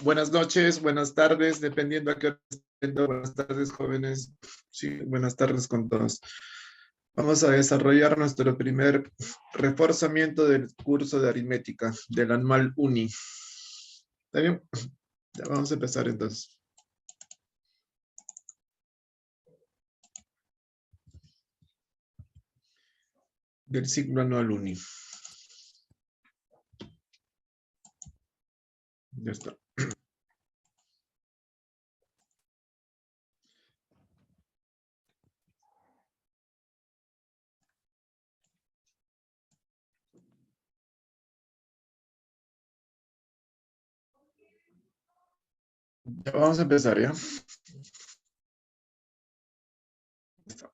Buenas noches, buenas tardes, dependiendo a qué hora estén. Buenas tardes, jóvenes. Sí, buenas tardes con todos. Vamos a desarrollar nuestro primer reforzamiento del curso de aritmética del anual UNI. ¿Está bien? Ya vamos a empezar entonces. Del ciclo anual UNI. Ya está. Ya vamos a empezar, ¿ya? Está.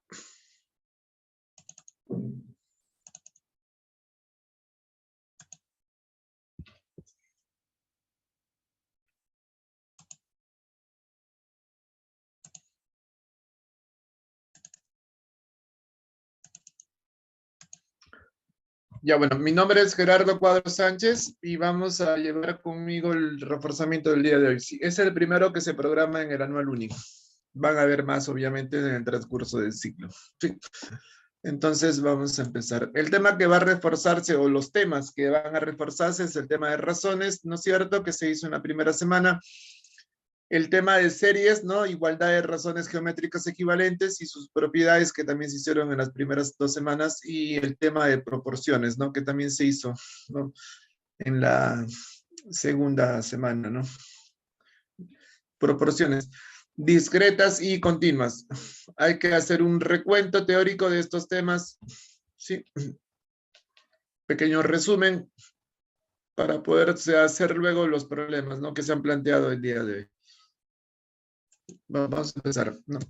Ya, bueno, mi nombre es Gerardo Cuadro Sánchez y vamos a llevar conmigo el reforzamiento del día de hoy. Sí, es el primero que se programa en el anual único. Van a haber más, obviamente, en el transcurso del ciclo. Sí. Entonces vamos a empezar. El tema que va a reforzarse, o los temas que van a reforzarse, es el tema de razones, ¿no es cierto?, que se hizo en la primera semana. El tema de series, ¿no? Igualdad de razones geométricas equivalentes y sus propiedades, que también se hicieron en las primeras 2 semanas. Y el tema de proporciones, ¿no? Que también se hizo, ¿no?, en la segunda semana, ¿no? Proporciones discretas y continuas. Hay que hacer un recuento teórico de estos temas. Sí. Pequeño resumen para poder hacer luego los problemas, ¿no?, que se han planteado el día de hoy. Vamos a empezar, ¿no?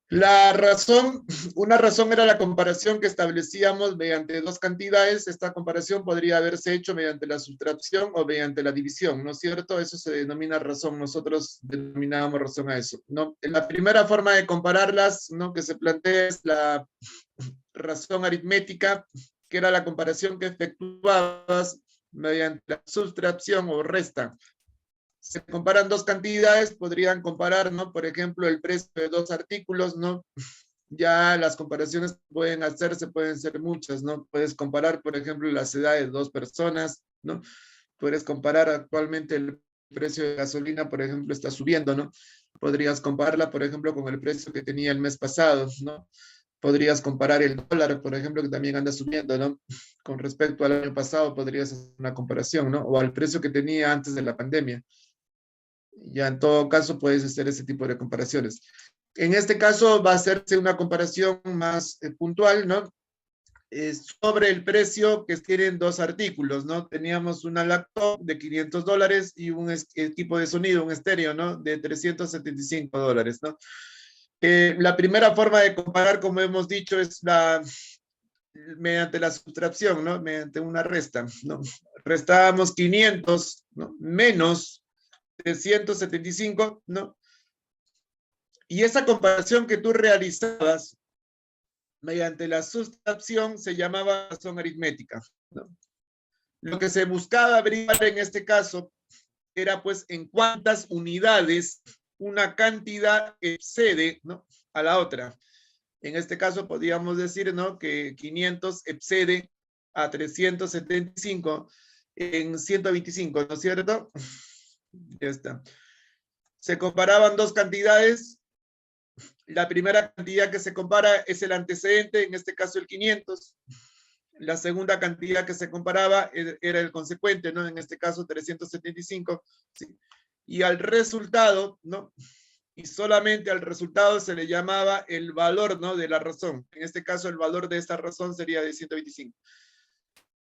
La razón, una razón era la comparación que establecíamos mediante dos cantidades. Esta comparación podría haberse hecho mediante la sustracción o mediante la división, ¿no es cierto? Eso se denomina razón. Nosotros denominábamos razón a eso, ¿no? La primera forma de compararlas, ¿no?, que se plantea es la razón aritmética, que era la comparación que efectuabas mediante la sustracción o resta. Se comparan dos cantidades, podrían comparar, ¿no?, por ejemplo, el precio de dos artículos, ¿no? Ya las comparaciones pueden hacerse, pueden ser muchas, ¿no? Puedes comparar, por ejemplo, las edades de dos personas, ¿no? Puedes comparar actualmente el precio de gasolina, por ejemplo, está subiendo, ¿no? Podrías compararla, por ejemplo, con el precio que tenía el mes pasado, ¿no? Podrías comparar el dólar, por ejemplo, que también anda subiendo, ¿no? Con respecto al año pasado, podrías hacer una comparación, ¿no? O al precio que tenía antes de la pandemia. Ya en todo caso puedes hacer ese tipo de comparaciones. En este caso va a hacerse una comparación más puntual, ¿no? Sobre el precio que tienen dos artículos, ¿no? Teníamos una laptop de $500 y un equipo de sonido, un estéreo, ¿no?, de $375, ¿no? La primera forma de comparar, como hemos dicho, es mediante la sustracción, ¿no? Mediante una resta, ¿no? Restábamos 500, ¿no?, menos 375, ¿no? Y esa comparación que tú realizabas mediante la sustracción se llamaba razón aritmética, ¿no? Lo que se buscaba averiguar en este caso era, pues, en cuántas unidades una cantidad excede, ¿no?, a la otra. En este caso podríamos decir, ¿no?, que 500 excede a 375 en 125, ¿no es cierto? Ya está. Se comparaban dos cantidades. La primera cantidad que se compara es el antecedente, en este caso el 500. La segunda cantidad que se comparaba era el consecuente, ¿no? En este caso 375. ¿Sí? Y al resultado, ¿no?, y solamente al resultado se le llamaba el valor, ¿no?, de la razón. En este caso el valor de esta razón sería de 125.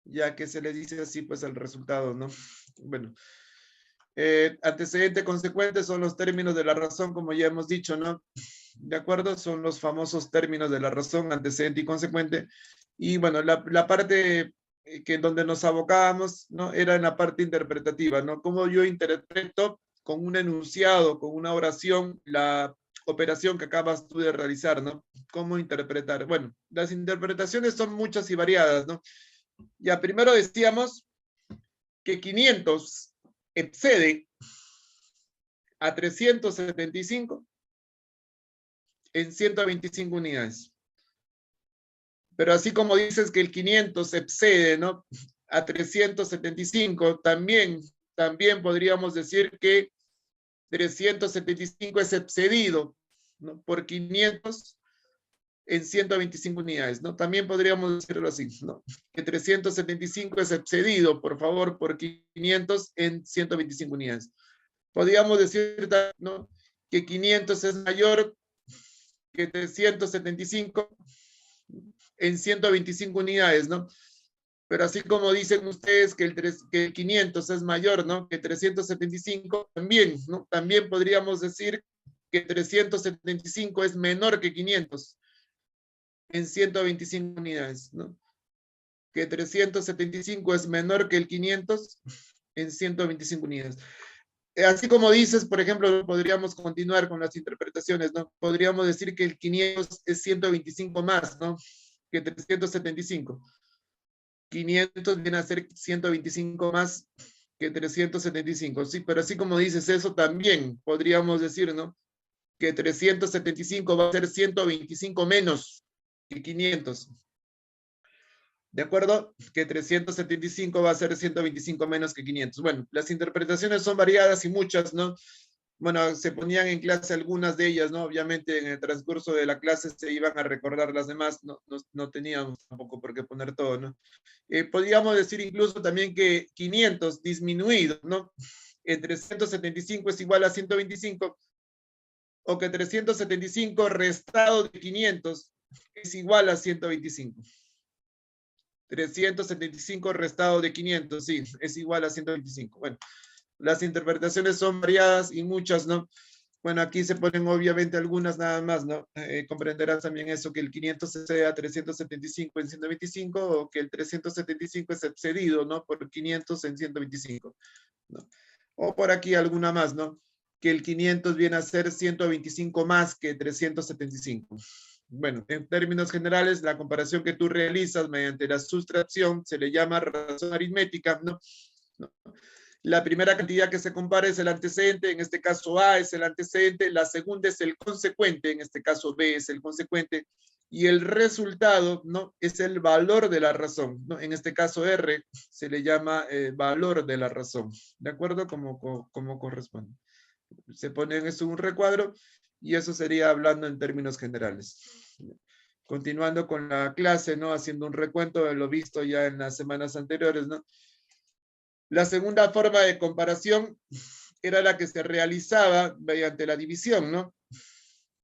Ya que se le dice así, pues, al resultado, ¿no? Bueno. Antecedente, consecuente son los términos de la razón, como ya hemos dicho, ¿no? ¿De acuerdo? Son los famosos términos de la razón, antecedente y consecuente. Y bueno, la parte que donde nos abocábamos, ¿no?, era en la parte interpretativa, ¿no? Cómo yo interpreto con un enunciado, con una oración, la operación que acabas tú de realizar, ¿no? ¿Cómo interpretar? Bueno, las interpretaciones son muchas y variadas, ¿no? Ya primero decíamos que 500 excede a 375 en 125 unidades. Pero así como dices que el 500 excede, ¿no?, a 375, también podríamos decir que 375 es excedido, ¿no?, por 500 en 125 unidades, ¿no? También podríamos decirlo así, ¿no?, que 375 es excedido, por favor, por 500 en 125 unidades. Podríamos decir, ¿no?, que 500 es mayor que 375 en 125 unidades, ¿no? Pero así como dicen ustedes que el 500 es mayor, ¿no?, que 375, también, ¿no?, también podríamos decir que 375 es menor que 500 en 125 unidades, ¿no? Que 375 es menor que el 500 en 125 unidades. Así como dices, por ejemplo, podríamos continuar con las interpretaciones, ¿no? Podríamos decir que el 500 es 125 más, ¿no?, que 375. 500 viene a ser 125 más que 375, sí, pero así como dices eso, también podríamos decir, ¿no?, que 375 va a ser 125 menos que 500. ¿De acuerdo? Que 375 va a ser 125 menos que 500. Bueno, las interpretaciones son variadas y muchas, ¿no? Bueno, se ponían en clase algunas de ellas, ¿no? Obviamente en el transcurso de la clase se iban a recordar las demás, no teníamos tampoco por qué poner todo, ¿no? Podríamos decir incluso también que 500 disminuido, ¿no?, entre 175 es igual a 125, o que 375 restado de 500 es igual a 125. 375 restado de 500, sí, es igual a 125. Bueno, las interpretaciones son variadas y muchas, ¿no? Bueno, aquí se ponen obviamente algunas nada más, ¿no? Comprenderás también eso, que el 500 excede a 375 en 125, o que el 375 es excedido, ¿no?, por 500 en 125, ¿no? O por aquí alguna más, ¿no?, que el 500 viene a ser 125 más que 375. Bueno, en términos generales, la comparación que tú realizas mediante la sustracción se le llama razón aritmética, ¿no? La primera cantidad que se compara es el antecedente, en este caso A es el antecedente, la segunda es el consecuente, en este caso B es el consecuente, y el resultado, ¿no?, es el valor de la razón, ¿no? En este caso R se le llama valor de la razón, ¿de acuerdo? Como corresponde. Se pone en eso un recuadro y eso sería hablando en términos generales. Continuando con la clase, ¿no?, haciendo un recuento de lo visto ya en las semanas anteriores, ¿no? La segunda forma de comparación era la que se realizaba mediante la división, ¿no?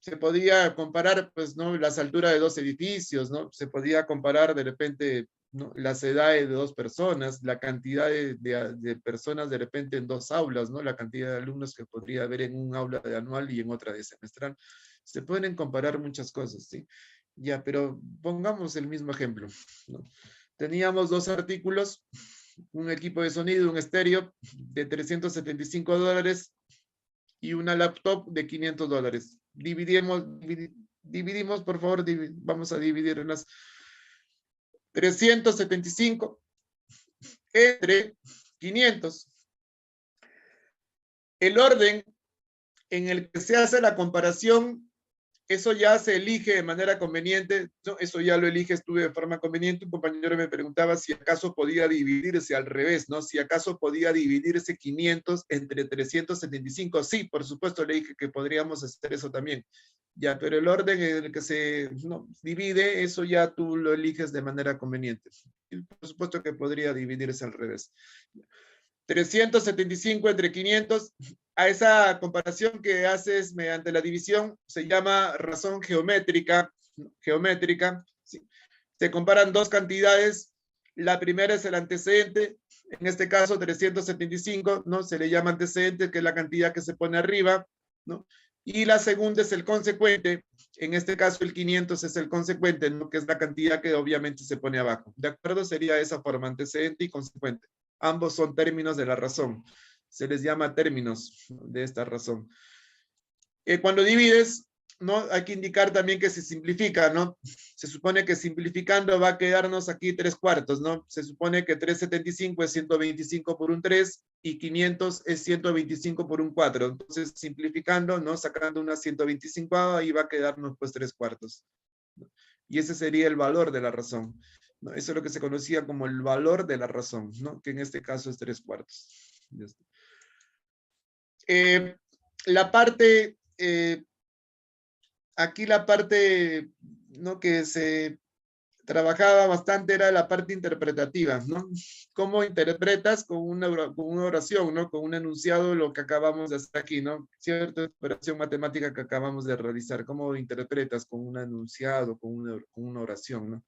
Se podía comparar, pues, ¿no?, las alturas de dos edificios, ¿no? Se podía comparar de repente, ¿no?, las edades de dos personas, la cantidad de personas de repente en dos aulas, ¿no? La cantidad de alumnos que podría haber en un aula de anual y en otra de semestral. Se pueden comparar muchas cosas, ¿sí? Ya, pero pongamos el mismo ejemplo, ¿no? Teníamos dos artículos, un equipo de sonido, un estéreo de $375 y una laptop de $500. Dividimos, por favor, vamos a dividir unas 375 entre 500. El orden en el que se hace la comparación, eso ya se elige de manera conveniente, ¿no? Eso ya lo eliges tú de forma conveniente. Un compañero me preguntaba si acaso podía dividirse al revés, ¿no? Si acaso podía dividirse 500 entre 375. Sí, por supuesto, le dije que podríamos hacer eso también. Ya, pero el orden en el que se divide, eso ya tú lo eliges de manera conveniente. Y por supuesto que podría dividirse al revés. 375 entre 500, a esa comparación que haces mediante la división se llama razón geométrica. ¿Sí? Se comparan dos cantidades, la primera es el antecedente, en este caso 375, ¿no? Se le llama antecedente, que es la cantidad que se pone arriba, ¿no? Y la segunda es el consecuente, en este caso el 500 es el consecuente, ¿no?, que es la cantidad que obviamente se pone abajo. ¿De acuerdo? Sería esa forma, antecedente y consecuente. Ambos son términos de la razón. Se les llama términos de esta razón. Cuando divides, ¿no? Hay que indicar también que se simplifica, ¿no? Se supone que simplificando va a quedarnos aquí 3/4, ¿no? Se supone que 375 es 125 por un 3 y 500 es 125 por un 4. Entonces, simplificando, ¿no? Sacando una 125, ahí va a quedarnos pues 3/4. ¿No? Y ese sería el valor de la razón, ¿no? Eso es lo que se conocía como el valor de la razón, ¿no? Que en este caso es 3/4. La parte... aquí la parte, ¿no? Que se trabajaba bastante era la parte interpretativa, ¿no? ¿Cómo interpretas con una oración, ¿no? Con un enunciado lo que acabamos de hacer aquí, ¿no? Cierta operación matemática que acabamos de realizar. ¿Cómo interpretas con un enunciado, con una oración, ¿no?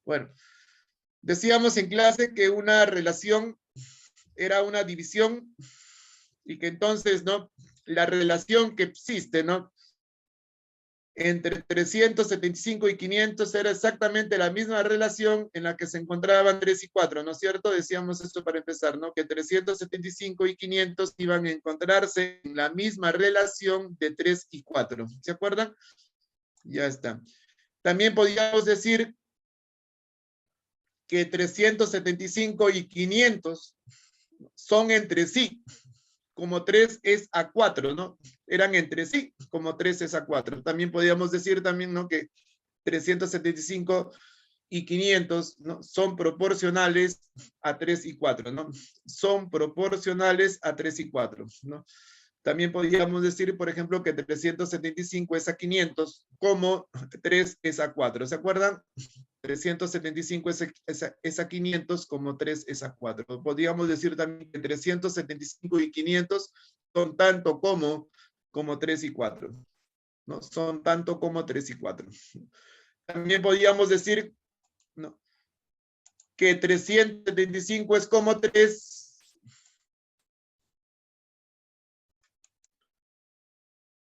Bueno, decíamos en clase que una relación era una división y que entonces, ¿no? La relación que existe, ¿no? Entre 375 y 500 era exactamente la misma relación en la que se encontraban 3 y 4, ¿no es cierto? Decíamos esto para empezar, ¿no? Que 375 y 500 iban a encontrarse en la misma relación de 3 y 4. ¿Se acuerdan? Ya está. También podríamos decir que 375 y 500 son entre sí, como 3 es a 4, ¿no? Eran entre sí, como 3 es a 4. También podríamos decir también, ¿no? Que 375 y 500, ¿no? Son proporcionales a 3 y 4, ¿no? Son proporcionales a 3 y 4, ¿no? También podríamos decir, por ejemplo, que 375 es a 500, como 3 es a 4. ¿Se acuerdan? 375 es a 500, como 3 es a 4. Podríamos decir también que 375 y 500 son tanto como 3 y 4, ¿no? Son tanto como 3 y 4. También podríamos decir, ¿no? Que 375 es como 3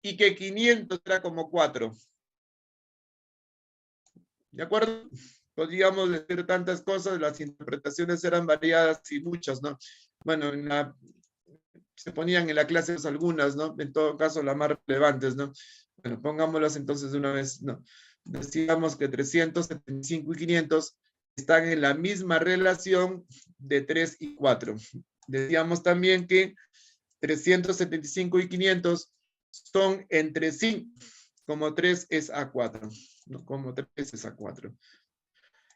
y que 500 era como 4. ¿De acuerdo? Podríamos decir tantas cosas, las interpretaciones eran variadas y muchas, ¿no? Bueno, se ponían en la clase algunas, ¿no? En todo caso, las más relevantes, ¿no? Bueno, pongámoslas entonces de una vez, ¿no? Decíamos que 375 y 500 están en la misma relación de 3 y 4. Decíamos también que 375 y 500 son entre sí, como 3 es a 4, ¿no? Como 3 es a 4.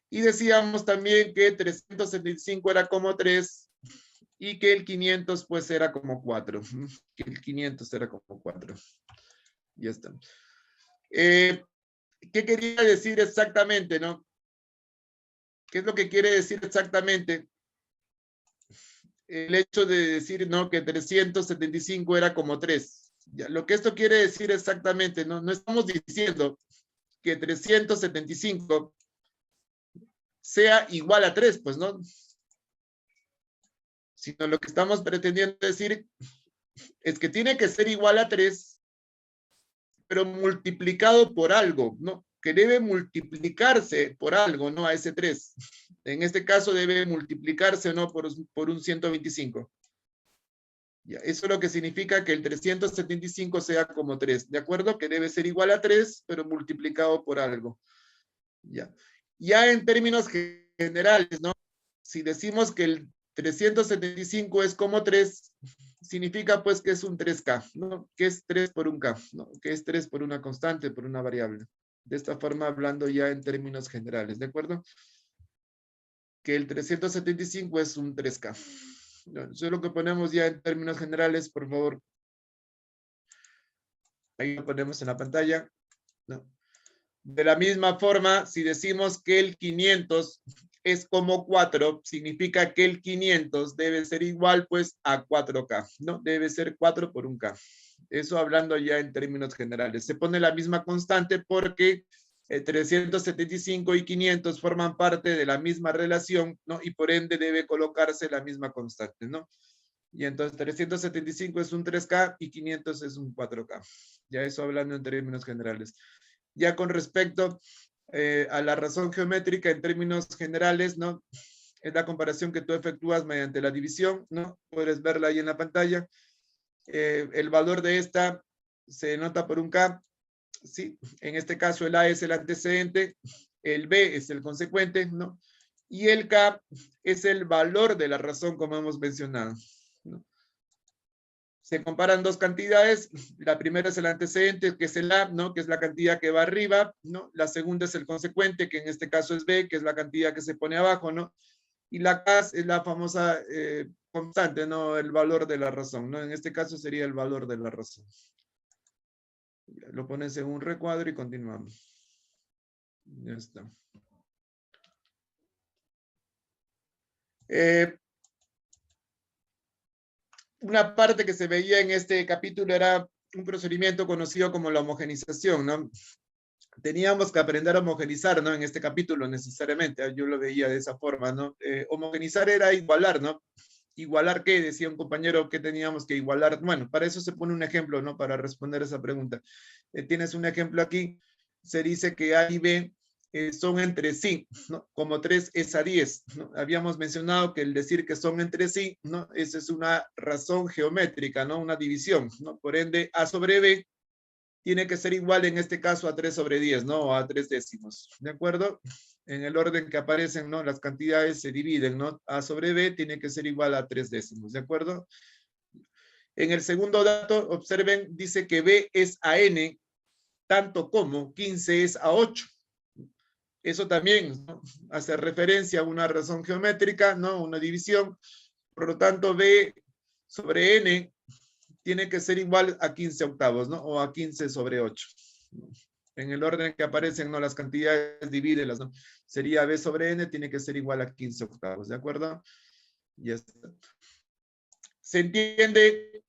Y decíamos también que 375 era como 3 y que el 500 pues era como 4. Que el 500 era como 4. Ya está. ¿Qué quería decir exactamente, no? ¿Qué es lo que quiere decir exactamente? El hecho de decir, ¿no? Que 375 era como 3. Ya, lo que esto quiere decir exactamente, ¿no? No estamos diciendo que 375 sea igual a 3, pues, ¿no? Sino lo que estamos pretendiendo decir es que tiene que ser igual a 3, pero multiplicado por algo, ¿no? Que debe multiplicarse por algo, ¿no? A ese 3. En este caso debe multiplicarse, ¿no? Por un 125. Ya, eso es lo que significa que el 375 sea como 3, ¿de acuerdo? Que debe ser igual a 3, pero multiplicado por algo. Ya, ya en términos generales, ¿no? Si decimos que el 375 es como 3, significa pues que es un 3K, ¿no? Que es 3 por un K, ¿no? Que es 3 por una constante, por una variable. De esta forma, hablando ya en términos generales, ¿de acuerdo? Que el 375 es un 3K. Eso es lo que ponemos ya en términos generales, por favor. Ahí lo ponemos en la pantalla, ¿no? De la misma forma, si decimos que el 500 es como 4, significa que el 500 debe ser igual pues a 4K, ¿no? Debe ser 4 por un K. Eso hablando ya en términos generales. Se pone la misma constante porque 375 y 500 forman parte de la misma relación, ¿no? Y por ende debe colocarse la misma constante, ¿no? Y entonces 375 es un 3K y 500 es un 4K. Ya eso hablando en términos generales. Ya con respecto a la razón geométrica en términos generales, ¿no? Es la comparación que tú efectúas mediante la división, ¿no? Puedes verla ahí en la pantalla. El valor de esta se denota por un K ¿sí? En este caso el A es el antecedente, el B es el consecuente, ¿no? Y el K es el valor de la razón, como hemos mencionado, ¿no? Se comparan dos cantidades, la primera es el antecedente, que es el A, ¿no? Que es la cantidad que va arriba, ¿no? La segunda es el consecuente, que en este caso es B, que es la cantidad que se pone abajo, ¿no? Y la K es la famosa constante, ¿no? El valor de la razón, ¿no? En este caso sería el valor de la razón. Lo pones en un recuadro y continuamos. Ya está. Una parte que se veía en este capítulo era un procedimiento conocido como la homogenización, ¿no? Teníamos que aprender a homogenizar, ¿no? En este capítulo necesariamente, yo lo veía de esa forma, ¿no? Homogenizar era igualar, ¿no? ¿Igualar qué? Decía un compañero que teníamos que igualar. Bueno, para eso se pone un ejemplo, ¿no? Para responder esa pregunta. Tienes un ejemplo aquí, se dice que A y B son entre sí, ¿no? Como 3 es a 10, ¿no? Habíamos mencionado que el decir que son entre sí, ¿no? Esa es una razón geométrica, ¿no? Una división, ¿no? Por ende, A sobre B tiene que ser igual en este caso a 3 sobre 10, ¿no? O a 3 décimos, ¿de acuerdo? En el orden que aparecen, ¿no? Las cantidades se dividen, ¿no? A sobre B tiene que ser igual a 3 décimos, ¿de acuerdo? En el segundo dato, observen, dice que B es a N, tanto como 15 es a 8. Eso también, ¿no? Hace referencia a una razón geométrica, ¿no? Una división. Por lo tanto, B sobre N tiene que ser igual a 15 octavos, ¿no? O a 15 sobre 8. En el orden que aparecen, ¿no? Las cantidades, divídelas, ¿no? Sería B sobre N, tiene que ser igual a 15 octavos, ¿de acuerdo? Ya está. Se entiende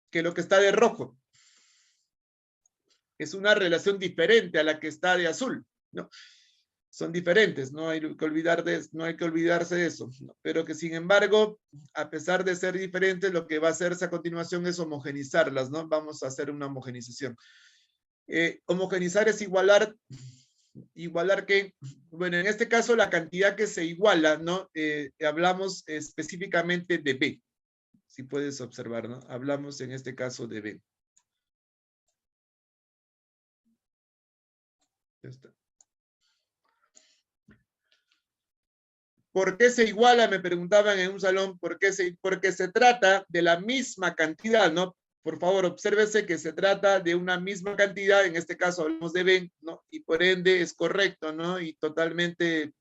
que lo que está de rojo es una relación diferente a la que está de azul, ¿no? Son diferentes, no hay que olvidarse de eso, ¿no? Pero que sin embargo, a pesar de ser diferentes, lo que va a hacerse a continuación es homogenizarlas, ¿no? Vamos a hacer una homogenización. Homogenizar es igualar que, bueno, en este caso la cantidad que se iguala, ¿no? Hablamos específicamente de B, si puedes observar, ¿no? Hablamos en este caso de B. Ya está. ¿Por qué se iguala? Me preguntaban en un salón, porque se trata de la misma cantidad, ¿no? Por favor, obsérvese que se trata de una misma cantidad, en este caso hablamos de B, ¿no? Y por ende es correcto, ¿no? Y totalmente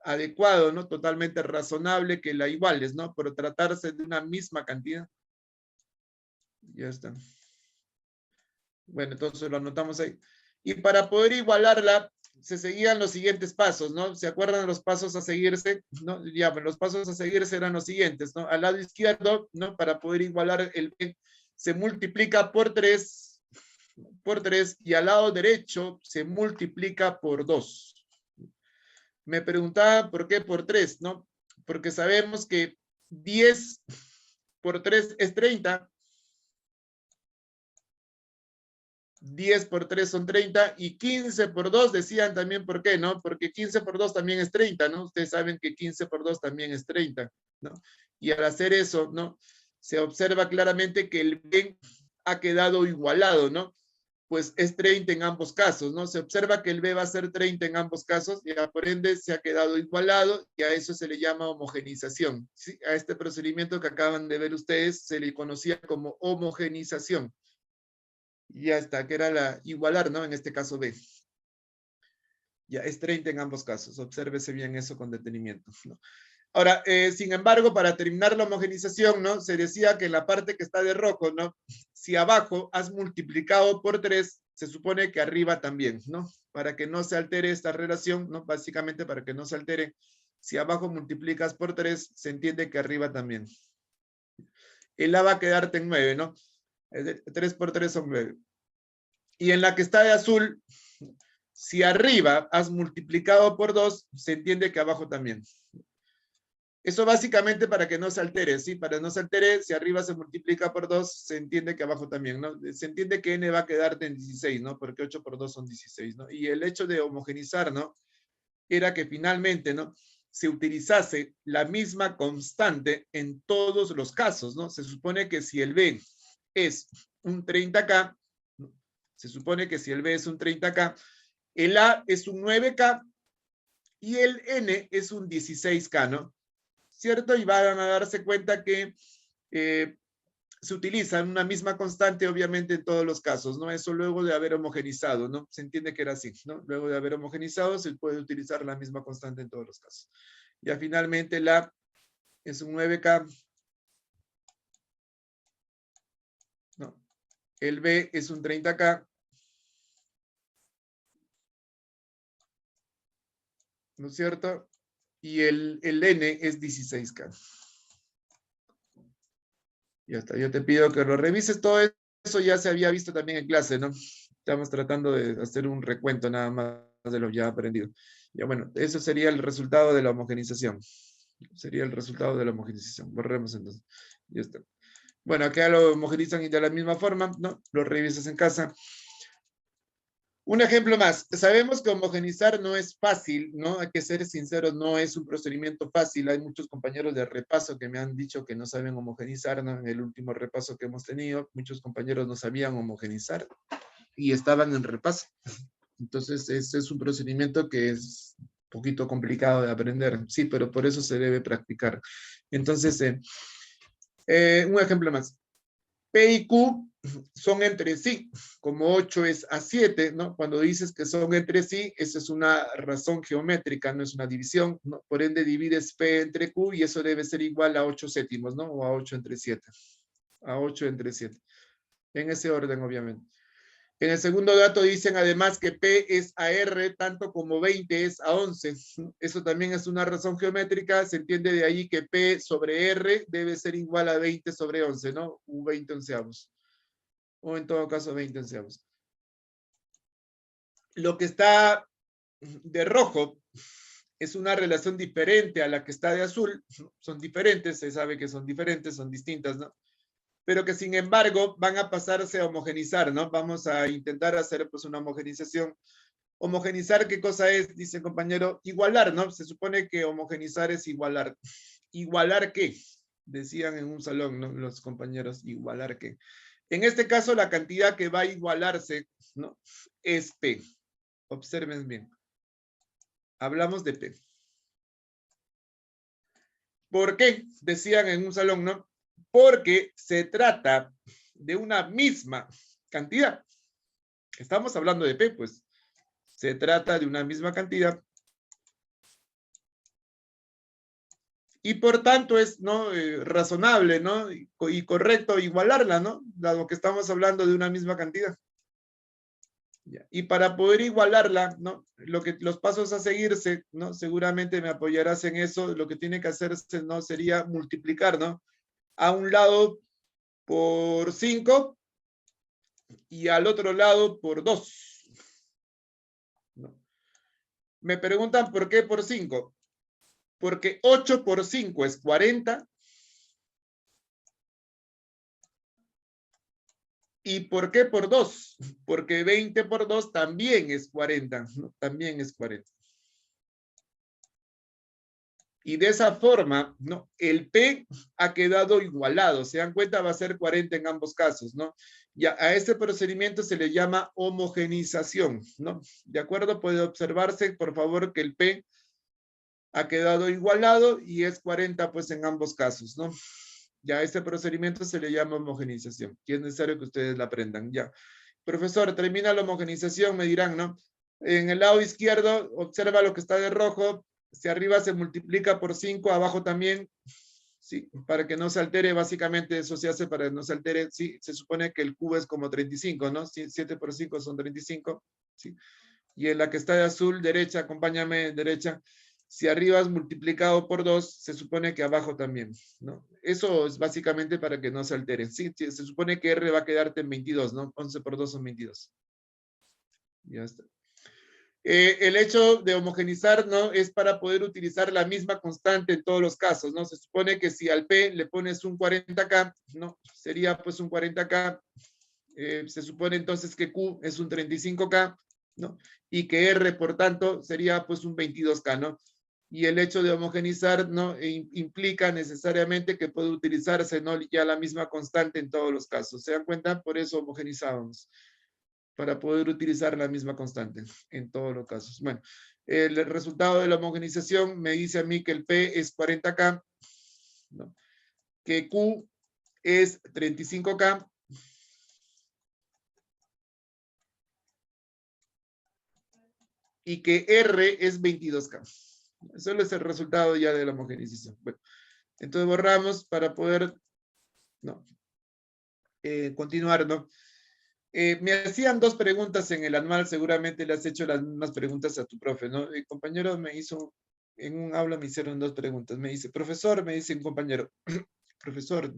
adecuado, ¿no? Totalmente razonable que la iguales, ¿no? Por tratarse de una misma cantidad. Ya está. Bueno, entonces lo anotamos ahí. Y para poder igualarla, se seguían los siguientes pasos, ¿no? ¿Se acuerdan de los pasos a seguirse? ¿No? Ya, pues los pasos a seguirse eran los siguientes, ¿no? Al lado izquierdo, ¿no? Para poder igualar el B, se multiplica por 3, y al lado derecho se multiplica por 2. Me preguntaba por qué por 3, ¿no? Porque sabemos que 10 por 3 es 30. 10 por 3 son 30 y 15 por 2 decían también por qué, ¿no? Porque 15 por 2 también es 30, ¿no? Ustedes saben que 15 por 2 también es 30, ¿no? Y al hacer eso, ¿no? Se observa claramente que el B ha quedado igualado, ¿no? Pues es 30 en ambos casos, ¿no? Se observa que el B va a ser 30 en ambos casos y por ende se ha quedado igualado y a eso se le llama homogenización, ¿sí? A este procedimiento que acaban de ver ustedes se le conocía como homogenización. Ya está, que era la igualar, ¿no? En este caso B. Ya, es 30 en ambos casos. Obsérvese bien eso con detenimiento, ¿no? Ahora, sin embargo, para terminar la homogenización, ¿no? Se decía que en la parte que está de rojo, ¿no? Si abajo has multiplicado por 3, se supone que arriba también, ¿no? Para que no se altere esta relación, ¿no? Básicamente para que no se altere. Si abajo multiplicas por 3, se entiende que arriba también. El A va a quedarte en 9, ¿no? 3 por 3 son 9. Y en la que está de azul, si arriba has multiplicado por 2, se entiende que abajo también. Eso básicamente para que no se altere, ¿sí? Para no se altere, si arriba se multiplica por 2, se entiende que abajo también, ¿no? Se entiende que n va a quedarte en 16, ¿no? Porque 8 por 2 son 16, ¿no? Y el hecho de homogenizar, ¿no? Era que finalmente, ¿no? Se utilizase la misma constante en todos los casos, ¿no? Se supone que si el B es un 30K, Se supone que si el B es un 30K, el A es un 9K y el N es un 16K, ¿no? ¿Cierto? Y van a darse cuenta que se utiliza una misma constante, obviamente, en todos los casos, ¿no? Eso luego de haber homogenizado, ¿no? Se entiende que era así, ¿no? Luego de haber homogenizado, se puede utilizar la misma constante en todos los casos. Ya finalmente la es un 9K, ¿no? El B es un 30K, ¿no es cierto? Y el N es 16K. Ya está, yo te pido que lo revises. Todo eso ya se había visto también en clase, ¿no? Estamos tratando de hacer un recuento nada más de lo ya aprendido. Ya bueno, eso sería el resultado de la homogenización. Sería el resultado de la homogenización. Borremos entonces. Ya está. Bueno, acá lo homogenizan de la misma forma, ¿no? Lo revisas en casa. Un ejemplo más. Sabemos que homogenizar no es fácil, ¿no? Hay que ser sinceros, no es un procedimiento fácil. Hay muchos compañeros de repaso que me han dicho que no saben homogenizar, ¿no? En el último repaso que hemos tenido, muchos compañeros no sabían homogenizar y estaban en repaso. Entonces, este es un procedimiento que es un poquito complicado de aprender, sí, pero por eso se debe practicar. Entonces, un ejemplo más. P y Q son entre sí, como 8 es a 7, ¿no? Cuando dices que son entre sí, esa es una razón geométrica, no es una división, ¿no? Por ende, divides P entre Q y eso debe ser igual a 8 séptimos, ¿no? O a 8 entre 7. A 8 entre 7. En ese orden, obviamente. En el segundo dato dicen además que P es a R tanto como 20 es a 11. Eso también es una razón geométrica. Se entiende de ahí que P sobre R debe ser igual a 20 sobre 11, ¿no? U 20 onceavos. O en todo caso 20 onceavos. Lo que está de rojo es una relación diferente a la que está de azul. Son diferentes, se sabe que son diferentes, son distintas, ¿no? Pero que sin embargo van a pasarse a homogenizar, ¿no? Vamos a intentar hacer pues una homogenización. Homogenizar, ¿qué cosa es? Dice el compañero, igualar, ¿no? Se supone que homogenizar es igualar. ¿Igualar qué? Decían en un salón, ¿no? Los compañeros, ¿igualar qué? En este caso, la cantidad que va a igualarse, ¿no? Es P. Observen bien. Hablamos de P. ¿Por qué? Decían en un salón, ¿no? Porque se trata de una misma cantidad. Estamos hablando de P, pues. Se trata de una misma cantidad. Y por tanto es ¿no? Razonable, ¿no? Y correcto igualarla, ¿no? Dado que estamos hablando de una misma cantidad. Y para poder igualarla, ¿no? Los pasos a seguirse, ¿no? Seguramente me apoyarás en eso. Lo que tiene que hacerse, ¿no? Sería multiplicar, ¿no? A un lado por 5 y al otro lado por 2. ¿No? Me preguntan por qué por 5. Porque 8 por 5 es 40. ¿Y por qué por 2? Porque 20 por 2 también es 40, ¿no? También es 40. Y de esa forma, ¿no? El P ha quedado igualado. Se dan cuenta, va a ser 40 en ambos casos, ¿no? Ya a este procedimiento se le llama homogenización, ¿no? ¿De acuerdo? Puede observarse, por favor, que el P ha quedado igualado y es 40, pues, en ambos casos, ¿no? Ya a este procedimiento se le llama homogenización. Y es necesario que ustedes la aprendan, ya. Profesor, termina la homogenización, me dirán, ¿no? En el lado izquierdo, observa lo que está de rojo. Si arriba se multiplica por 5, abajo también, sí, para que no se altere, básicamente eso se hace para que no se altere, sí, se supone que el cubo es como 35, ¿no? 7 por 5 son 35, sí. Y en la que está de azul, derecha, acompáñame, derecha, si arriba es multiplicado por 2, se supone que abajo también, ¿no? Eso es básicamente para que no se altere. Sí, se supone que R va a quedarte en 22, ¿no? 11 por 2 son 22. Ya está. El hecho de homogenizar, ¿no? Es para poder utilizar la misma constante en todos los casos, ¿no? Se supone que si al P le pones un 40K, ¿no? Sería pues un 40K. Se supone entonces que Q es un 35K, ¿no? Y que R, por tanto, sería pues un 22K, ¿no? Y el hecho de homogenizar, ¿no? Implica necesariamente que puede utilizarse, ¿no? Ya la misma constante en todos los casos. ¿Se dan cuenta? Por eso homogenizábamos. para poder utilizar la misma constante en todos los casos. Bueno, el resultado de la homogenización me dice a mí que el P es 40K, ¿no? Que Q es 35K, y que R es 22K. Eso es el resultado ya de la homogenización. Bueno, entonces borramos para poder continuar, ¿no? Me hacían dos preguntas en el anual, seguramente le has hecho las mismas preguntas a tu profe, ¿no? El compañero me hizo, en un aula me hicieron dos preguntas. Me dice, profesor, me dice un compañero, profesor,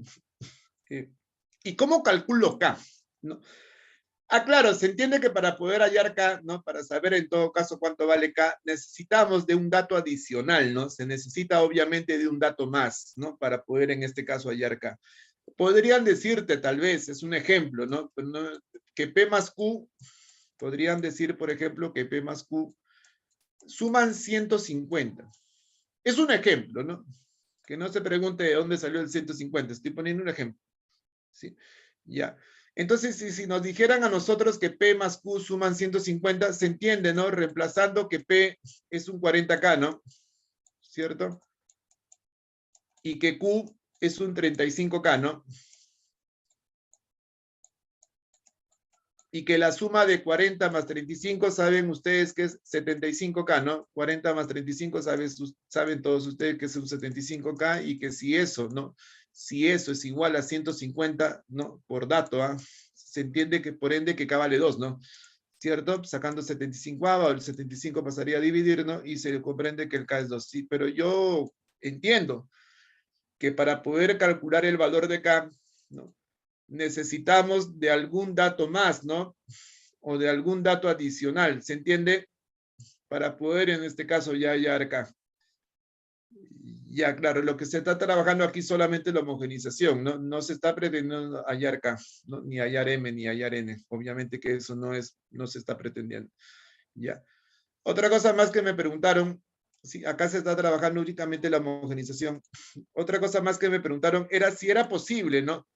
¿y cómo calculo K? ¿No? Ah, claro, se entiende que para poder hallar K, ¿no? Para saber en todo caso cuánto vale K, necesitamos de un dato adicional, ¿no? Se necesita obviamente de un dato más, ¿no? Para poder en este caso hallar K. Podrían decirte, tal vez, es un ejemplo, ¿no? Que P más Q, podrían decir, por ejemplo, que P más Q suman 150. Es un ejemplo, ¿no? Que no se pregunte de dónde salió el 150, estoy poniendo un ejemplo. ¿Sí? Ya. Entonces, si nos dijeran a nosotros que P más Q suman 150, se entiende, ¿no? Reemplazando que P es un 40K, ¿no? ¿Cierto? Y que Q es un 35K, ¿no? Y que la suma de 40 más 35, saben ustedes que es 75K, ¿no? 40 más 35, saben todos ustedes que es un 75K, y que si eso, ¿no? Si eso es igual a 150, ¿no? Por dato, ¿ah? Se entiende que por ende que K vale 2, ¿no? ¿Cierto? Sacando 75, el 75 pasaría a dividir, ¿no? Y se comprende que el K es 2. Sí, pero yo entiendo que para poder calcular el valor de K, ¿no? Necesitamos de algún dato más, ¿no? O de algún dato adicional, ¿se entiende? Para poder, en este caso, ya hallar K. Ya, claro, lo que se está trabajando aquí solamente es la homogenización, ¿no? No se está pretendiendo hallar K, ¿no? Ni hallar M, ni hallar N. Obviamente que eso no se está pretendiendo. Ya. Otra cosa más que me preguntaron, sí, acá se está trabajando únicamente la homogenización. Otra cosa más que me preguntaron era si era posible, ¿no?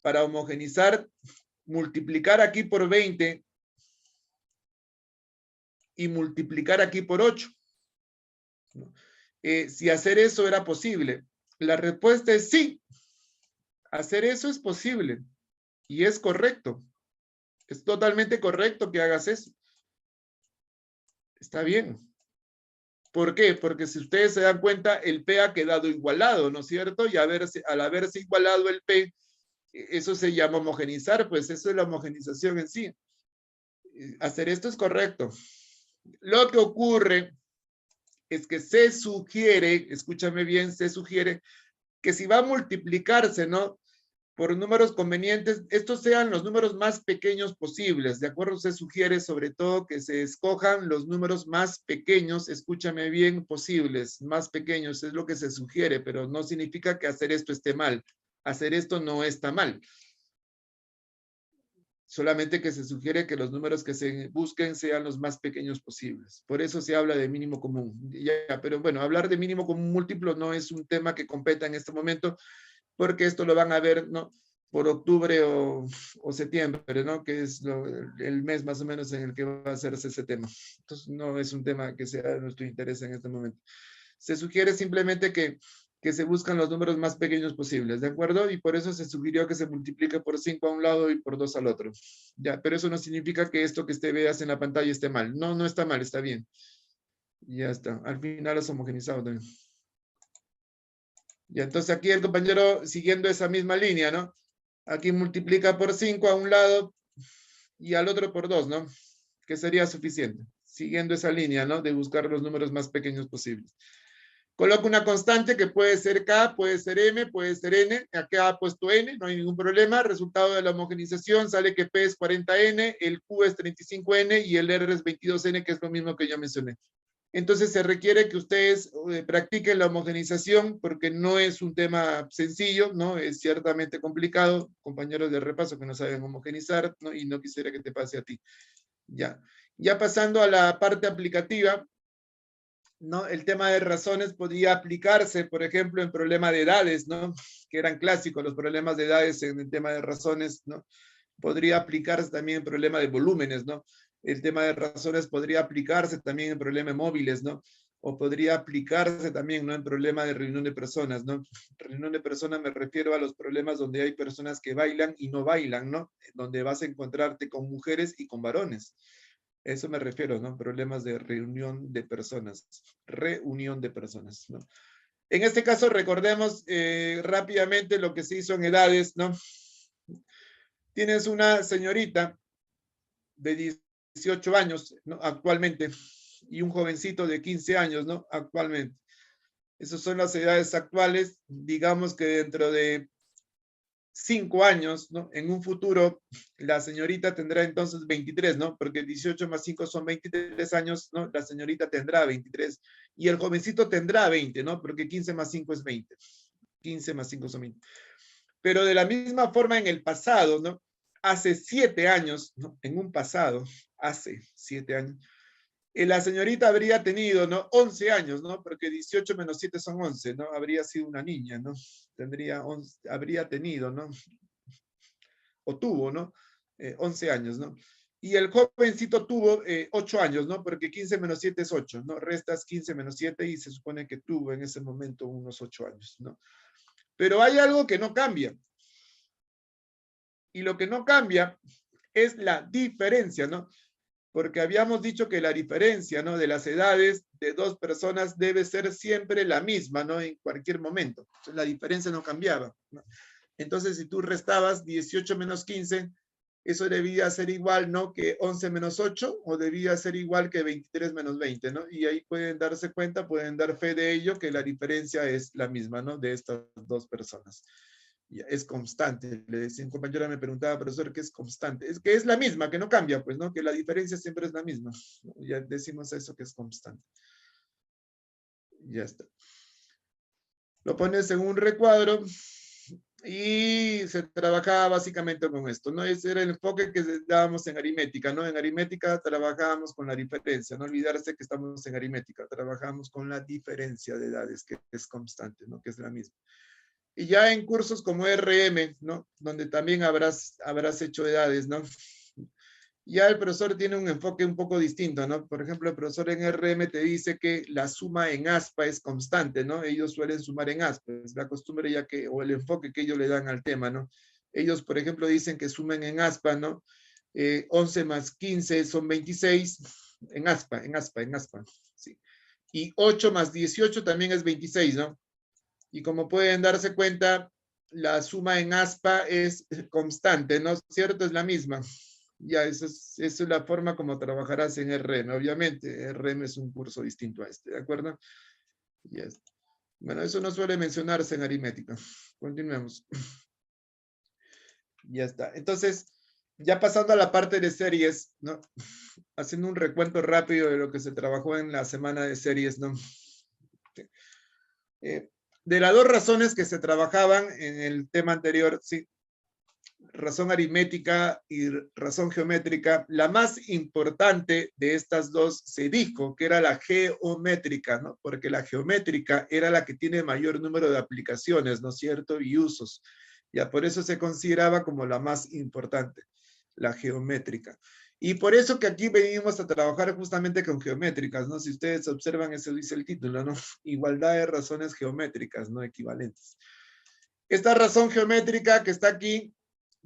Para homogenizar, multiplicar aquí por 20 y multiplicar aquí por 8. ¿No? Si hacer eso era posible. La respuesta es sí. Hacer eso es posible. Y es correcto. Es totalmente correcto que hagas eso. Está bien. ¿Por qué? Porque si ustedes se dan cuenta, el P ha quedado igualado, ¿no es cierto? Y al haberse igualado el P, eso se llama homogenizar, pues eso es la homogenización en sí. Hacer esto es correcto. Lo que ocurre es que se sugiere, escúchame bien, se sugiere que si va a multiplicarse, ¿no? Por números convenientes, estos sean los números más pequeños posibles, ¿de acuerdo? Se sugiere sobre todo que se escojan los números más pequeños, escúchame bien, posibles, más pequeños, es lo que se sugiere, pero no significa que hacer esto esté mal. Hacer esto no está mal. Solamente que se sugiere que los números que se busquen sean los más pequeños posibles. Por eso se habla de mínimo común. Ya, pero bueno, hablar de mínimo común múltiplo no es un tema que competa en este momento, porque esto lo van a ver, ¿no? Por octubre o septiembre, ¿no? Que es el mes más o menos en el que va a hacerse ese tema. Entonces, no es un tema que sea de nuestro interés en este momento. Se sugiere simplemente que se buscan los números más pequeños posibles, ¿de acuerdo? Y por eso se sugirió que se multiplique por 5 a un lado y por 2 al otro. Ya, pero eso no significa que esto que veas en la pantalla esté mal. No, no está mal, está bien. Ya está. Al final es homogenizado también. Ya, entonces aquí el compañero siguiendo esa misma línea, ¿no? Aquí multiplica por 5 a un lado y al otro por 2, ¿no? Que sería suficiente. Siguiendo esa línea, ¿no? De buscar los números más pequeños posibles. Coloco una constante que puede ser K, puede ser M, puede ser N. Acá ha puesto N, no hay ningún problema. Resultado de la homogenización sale que P es 40N, el Q es 35N y el R es 22N, que es lo mismo que ya mencioné. Entonces se requiere que ustedes practiquen la homogenización porque no es un tema sencillo, ¿no? Es ciertamente complicado. Compañeros de repaso que no saben homogenizar, ¿no? Y no quisiera que te pase a ti. Ya. Ya pasando a la parte aplicativa, ¿no? El tema de razones podría aplicarse, por ejemplo, en problema de edades, ¿no? Que eran clásicos los problemas de edades en el tema de razones, ¿no? podría aplicarse también en problema de volúmenes, ¿no? El tema de razones podría aplicarse también en problema de móviles, ¿no? O podría aplicarse también, ¿no? En problema de reunión de personas, ¿no? Reunión de personas me refiero a los problemas donde hay personas que bailan y no bailan, ¿no? Donde vas a encontrarte con mujeres y con varones. Eso me refiero, ¿no? Problemas de reunión de personas. Reunión de personas, ¿no? En este caso, recordemos rápidamente lo que se hizo en edades, ¿no? Tienes una señorita de 18 años, ¿no? Actualmente, y un jovencito de 15 años, ¿no? Actualmente. Esas son las edades actuales. Digamos que dentro de 5 años, ¿no? En un futuro, la señorita tendrá entonces 23, ¿no? Porque 18 más 5 son 23 años, ¿no? La señorita tendrá 23 y el jovencito tendrá 20, ¿no? Porque 15 más 5 es 20. 15 más 5 son 20. Pero de la misma forma en el pasado, ¿no? Hace 7 años, ¿no? En un pasado, hace 7 años, la señorita habría tenido, ¿no? 11 años, ¿no? Porque 18 menos 7 son 11, ¿no? Habría sido una niña, ¿no? Tendría 11, habría tenido, ¿no? O tuvo, ¿no? 11 años, ¿no? Y el jovencito tuvo 8 años, ¿no? Porque 15 menos 7 es 8, ¿no? Restas 15 menos 7 y se supone que tuvo en ese momento unos 8 años, ¿no? Pero hay algo que no cambia. Y lo que no cambia es la diferencia, ¿no? Porque habíamos dicho que la diferencia, ¿no? De las edades de dos personas debe ser siempre la misma, ¿no? En cualquier momento. Entonces, la diferencia no cambiaba, ¿no? Entonces, si tú restabas 18 menos 15, eso debía ser igual, ¿no? Que 11 menos 8, o debía ser igual que 23 menos 20, ¿no? Y ahí pueden darse cuenta, pueden dar fe de ello, que la diferencia es la misma, ¿no? De estas dos personas. Es constante. Le decía, un compañero me preguntaba, profesor, ¿qué es constante? Es que es la misma, que no cambia, pues, ¿no? Que la diferencia siempre es la misma. Ya decimos eso, que es constante. Ya está. Lo pones en un recuadro y se trabajaba básicamente con esto, ¿no? Ese era el enfoque que dábamos en aritmética, ¿no? En aritmética trabajábamos con la diferencia, no olvidarse que estamos en aritmética, trabajamos con la diferencia de edades, que es constante, ¿no? Que es la misma. Y ya en cursos como RM, ¿no? Donde también habrás hecho edades, ¿no? Ya el profesor tiene un enfoque un poco distinto, ¿no? Por ejemplo, el profesor en RM te dice que la suma en aspa es constante, ¿no? Ellos suelen sumar en aspa, es la costumbre ya que, o el enfoque que ellos le dan al tema, ¿no? Ellos, por ejemplo, dicen que sumen en aspa, ¿no? 11 más 15 son 26, en aspa, sí. Y 8 más 18 también es 26, ¿no? Y como pueden darse cuenta, la suma en aspa es constante, ¿no es cierto? Es la misma. Ya, esa es la forma como trabajarás en RM. Obviamente, RM es un curso distinto a este, ¿de acuerdo? Yes. Bueno, eso no suele mencionarse en aritmética. Continuemos. Ya está. Entonces, ya pasando a la parte de series, ¿no? Haciendo un recuento rápido de lo que se trabajó en la semana de series, ¿no? De las dos razones que se trabajaban en el tema anterior, sí, razón aritmética y razón geométrica, la más importante de estas dos se dijo que era la geométrica, ¿no? Porque la geométrica era la que tiene mayor número de aplicaciones, ¿no es cierto? Y usos. Ya por eso se consideraba como la más importante, la geométrica. Y por eso que aquí venimos a trabajar justamente con geométricas, ¿no? Si ustedes observan, eso dice el título, ¿no? Igualdad de razones geométricas, no equivalentes. Esta razón geométrica que está aquí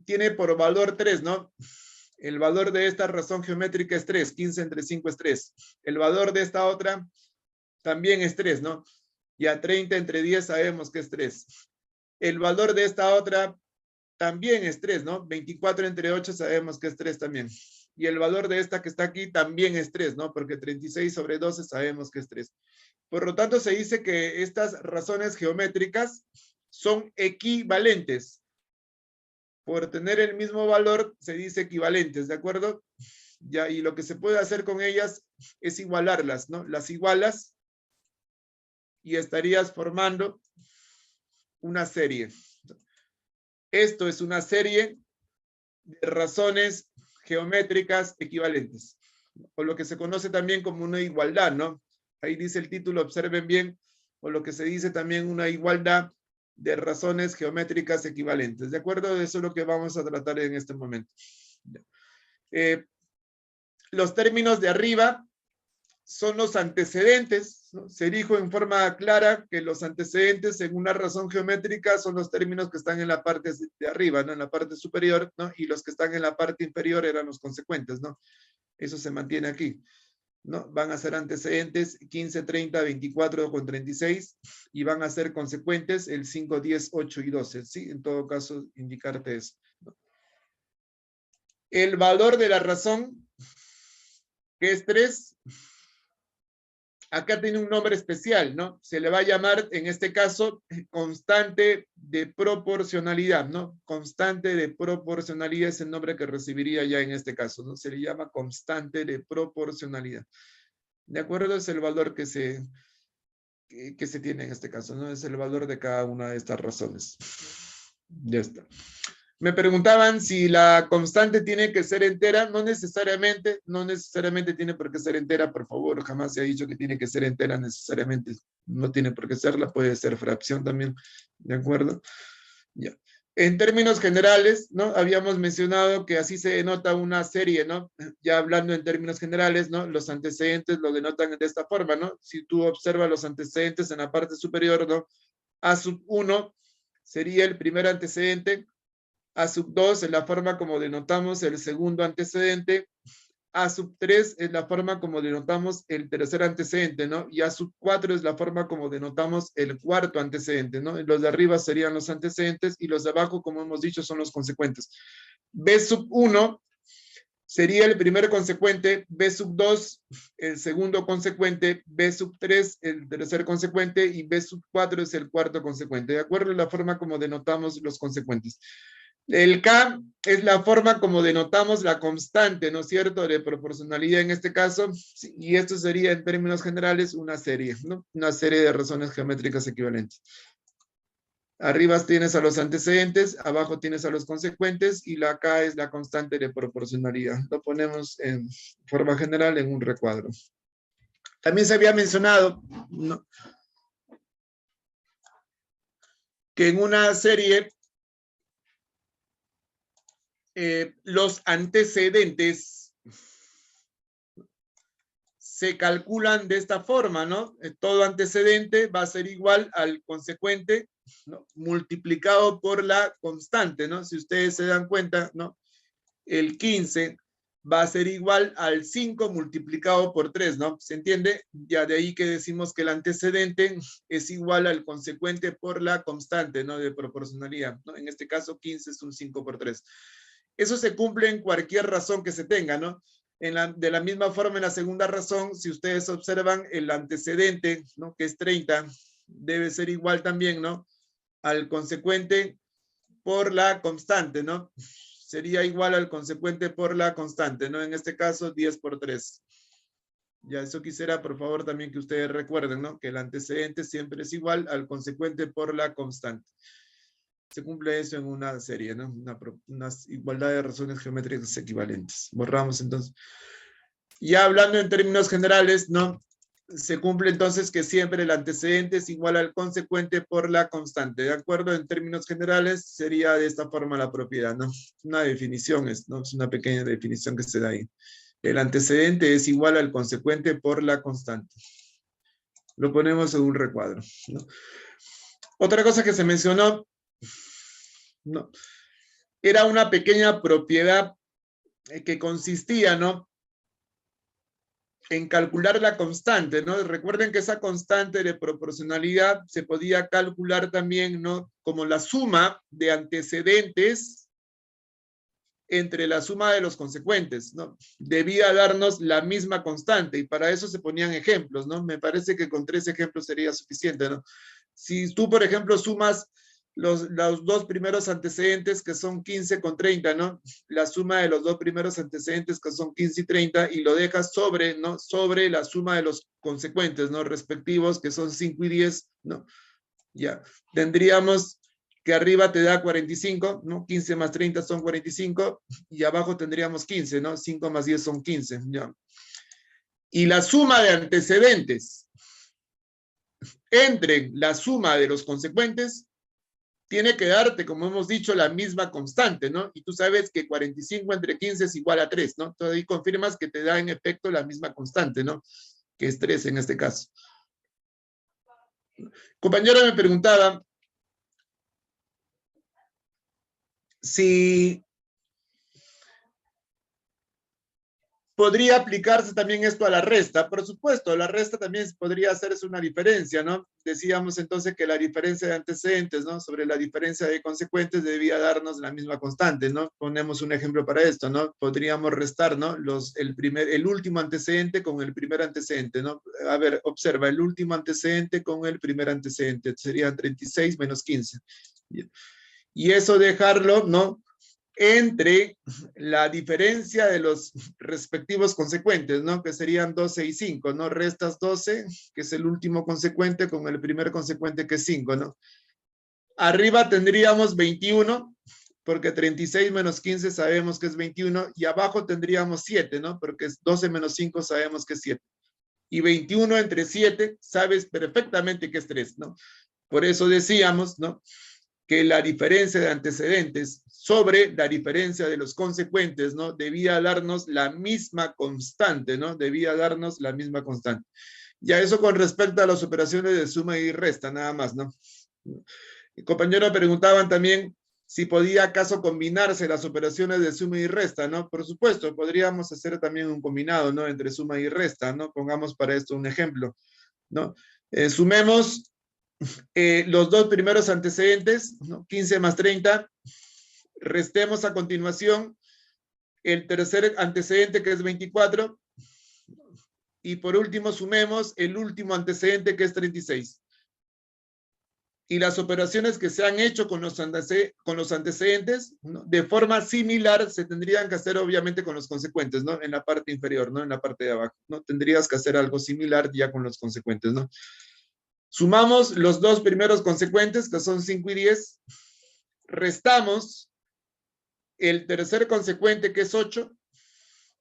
tiene por valor 3, ¿no? El valor de esta razón geométrica es 3, 15 entre 5 es 3. El valor de esta otra también es 3, ¿no? Y a 30 entre 10 sabemos que es 3. El valor de esta otra también es 3, ¿no? 24 entre 8 sabemos que es 3 también. Y el valor de esta que está aquí también es 3, ¿no? Porque 36 sobre 12 sabemos que es 3. Por lo tanto, se dice que estas razones geométricas son equivalentes. Por tener el mismo valor, se dice equivalentes, ¿de acuerdo? Ya, y lo que se puede hacer con ellas es igualarlas, ¿no? Las igualas y estarías formando una serie. Esto es una serie de razones geométricas equivalentes, o lo que se conoce también como una igualdad, ¿no? Ahí dice el título, observen bien, o lo que se dice también una igualdad de razones geométricas equivalentes. ¿De acuerdo? Eso es lo que vamos a tratar en este momento. Los términos de arriba son los antecedentes, ¿no? Se dijo en forma clara que los antecedentes en una razón geométrica son los términos que están en la parte de arriba, ¿no? En la parte superior, ¿no? Y los que están en la parte inferior eran los consecuentes, ¿no? Eso se mantiene aquí, ¿no? Van a ser antecedentes 15, 30, 24 con 36 y van a ser consecuentes el 5, 10, 8 y 12, ¿sí? En todo caso, indicarte eso, ¿no? El valor de la razón, que es 3, acá tiene un nombre especial, ¿no? Se le va a llamar, en este caso, constante de proporcionalidad, ¿no? Constante de proporcionalidad es el nombre que recibiría ya en este caso, ¿no? Se le llama constante de proporcionalidad. ¿De acuerdo? Es el valor que se tiene en este caso, ¿no? Es el valor de cada una de estas razones. Ya está. Me preguntaban si la constante tiene que ser entera. No necesariamente tiene por qué ser entera, por favor. Jamás se ha dicho que tiene que ser entera necesariamente. No tiene por qué serla, puede ser fracción también. ¿De acuerdo? Ya. En términos generales, ¿no? Habíamos mencionado que así se denota una serie, ¿no? Ya hablando en términos generales, ¿no? Los antecedentes lo denotan de esta forma, ¿no? Si tú observas los antecedentes en la parte superior, ¿no? A sub 1 sería el primer antecedente. A sub 2 es la forma como denotamos el segundo antecedente. A sub 3 es la forma como denotamos el tercer antecedente, ¿no? Y A sub 4 es la forma como denotamos el cuarto antecedente, ¿no? Los de arriba serían los antecedentes y los de abajo, como hemos dicho, son los consecuentes. B sub 1 sería el primer consecuente, B sub 2 el segundo consecuente, B sub 3 el tercer consecuente y B sub 4 es el cuarto consecuente. ¿De acuerdo? La forma como denotamos los consecuentes. El K es la forma como denotamos la constante, ¿no es cierto?, de proporcionalidad en este caso, y esto sería en términos generales una serie, ¿no? Una serie de razones geométricas equivalentes. Arriba tienes a los antecedentes, abajo tienes a los consecuentes, y la K es la constante de proporcionalidad. Lo ponemos en forma general en un recuadro. También se había mencionado, ¿no?, que en una serie los antecedentes se calculan de esta forma, ¿no? Todo antecedente va a ser igual al consecuente, ¿no?, multiplicado por la constante, ¿no? Si ustedes se dan cuenta, ¿no?, el 15 va a ser igual al 5 multiplicado por 3, ¿no? ¿Se entiende? Ya de ahí que decimos que el antecedente es igual al consecuente por la constante, ¿no?, de proporcionalidad, ¿no? En este caso, 15 es un 5 por 3. Eso se cumple en cualquier razón que se tenga, ¿no? De la misma forma, en la segunda razón, si ustedes observan el antecedente, ¿no?, que es 30, debe ser igual también, ¿no?, al consecuente por la constante, ¿no? Sería igual al consecuente por la constante, ¿no? En este caso, 10 por 3. Ya, eso quisiera, por favor, también que ustedes recuerden, ¿no?, que el antecedente siempre es igual al consecuente por la constante. Se cumple eso en una serie, ¿no? Una igualdad de razones geométricas equivalentes. Borramos entonces. Ya hablando en términos generales, ¿no?, se cumple entonces que siempre el antecedente es igual al consecuente por la constante. ¿De acuerdo? En términos generales sería de esta forma la propiedad, ¿no? Una definición, ¿no? Es una pequeña definición que se da ahí. El antecedente es igual al consecuente por la constante. Lo ponemos en un recuadro, ¿no? Otra cosa que se mencionó, ¿no?, era una pequeña propiedad que consistía, ¿no?, en calcular la constante, ¿no? Recuerden que esa constante de proporcionalidad se podía calcular también, ¿no?, como la suma de antecedentes entre la suma de los consecuentes, ¿no? Debía darnos la misma constante y para eso se ponían ejemplos, ¿no? Me parece que con 3 ejemplos sería suficiente, ¿no? Si tú, por ejemplo, sumas los 2 primeros antecedentes, que son 15 con 30, ¿no? La suma de los 2 primeros antecedentes, que son 15 y 30, y lo dejas sobre, ¿no?, sobre la suma de los consecuentes, ¿no?, respectivos, que son 5 y 10, ¿no? Ya, tendríamos que arriba te da 45, ¿no? 15 más 30 son 45, y abajo tendríamos 15, ¿no? 5 más 10 son 15, ¿ya? Y la suma de antecedentes entre la suma de los consecuentes tiene que darte, como hemos dicho, la misma constante, ¿no? Y tú sabes que 45 entre 15 es igual a 3, ¿no? Entonces ahí confirmas que te da en efecto la misma constante, ¿no? Que es 3 en este caso. Compañera me preguntaba si podría aplicarse también esto a la resta. Por supuesto, la resta también podría hacerse una diferencia, ¿no? Decíamos entonces que la diferencia de antecedentes, ¿no? Sobre la diferencia de consecuentes debía darnos la misma constante, ¿no? Ponemos un ejemplo para esto, ¿no? Podríamos restar, ¿no? El último antecedente con el primer antecedente, ¿no? A ver, observa, el último antecedente con el primer antecedente. Serían 36 menos 15. Y eso dejarlo, ¿no? Entre la diferencia de los respectivos consecuentes, ¿no? Que serían 12 y 5, ¿no? Restas 12, que es el último consecuente, con el primer consecuente, que es 5, ¿no? Arriba tendríamos 21, porque 36 menos 15 sabemos que es 21, y abajo tendríamos 7, ¿no? Porque es 12 menos 5 sabemos que es 7. Y 21 entre 7 sabes perfectamente que es 3, ¿no? Por eso decíamos, ¿no? Que la diferencia de antecedentes sobre la diferencia de los consecuentes, ¿no? Debía darnos la misma constante, ¿no? Debía darnos la misma constante. Ya eso con respecto a las operaciones de suma y resta, nada más, ¿no? Compañeros preguntaban también si podía acaso combinarse las operaciones de suma y resta, ¿no? Por supuesto, podríamos hacer también un combinado, ¿no? Entre suma y resta, ¿no? Pongamos para esto un ejemplo, ¿no? Sumemos los dos primeros antecedentes, ¿no? 15 más 30, restemos a continuación el tercer antecedente, que es 24, y por último sumemos el último antecedente, que es 36. Y las operaciones que se han hecho con los antecedentes, ¿no? De forma similar se tendrían que hacer obviamente con los consecuentes, ¿no? En la parte inferior, ¿no? En la parte de abajo, ¿no? Tendrías que hacer algo similar ya con los consecuentes, ¿no? Sumamos los dos primeros consecuentes, que son 5 y 10, restamos el tercer consecuente, que es 8,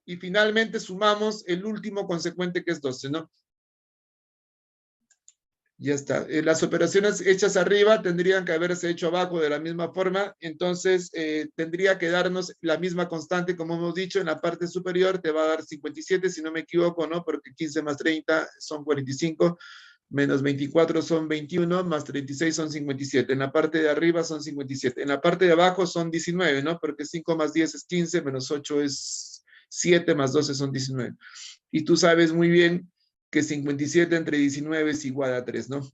y finalmente sumamos el último consecuente, que es 12, ¿no? Ya está. Las operaciones hechas arriba tendrían que haberse hecho abajo de la misma forma, entonces tendría que darnos la misma constante, como hemos dicho, en la parte superior te va a dar 57, si no me equivoco, ¿no? Porque 15 más 30 son 45, menos 24 son 21, más 36 son 57. En la parte de arriba son 57. En la parte de abajo son 19, ¿no? Porque 5 más 10 es 15, menos 8 es 7, más 12 son 19. Y tú sabes muy bien que 57 entre 19 es igual a 3, ¿no?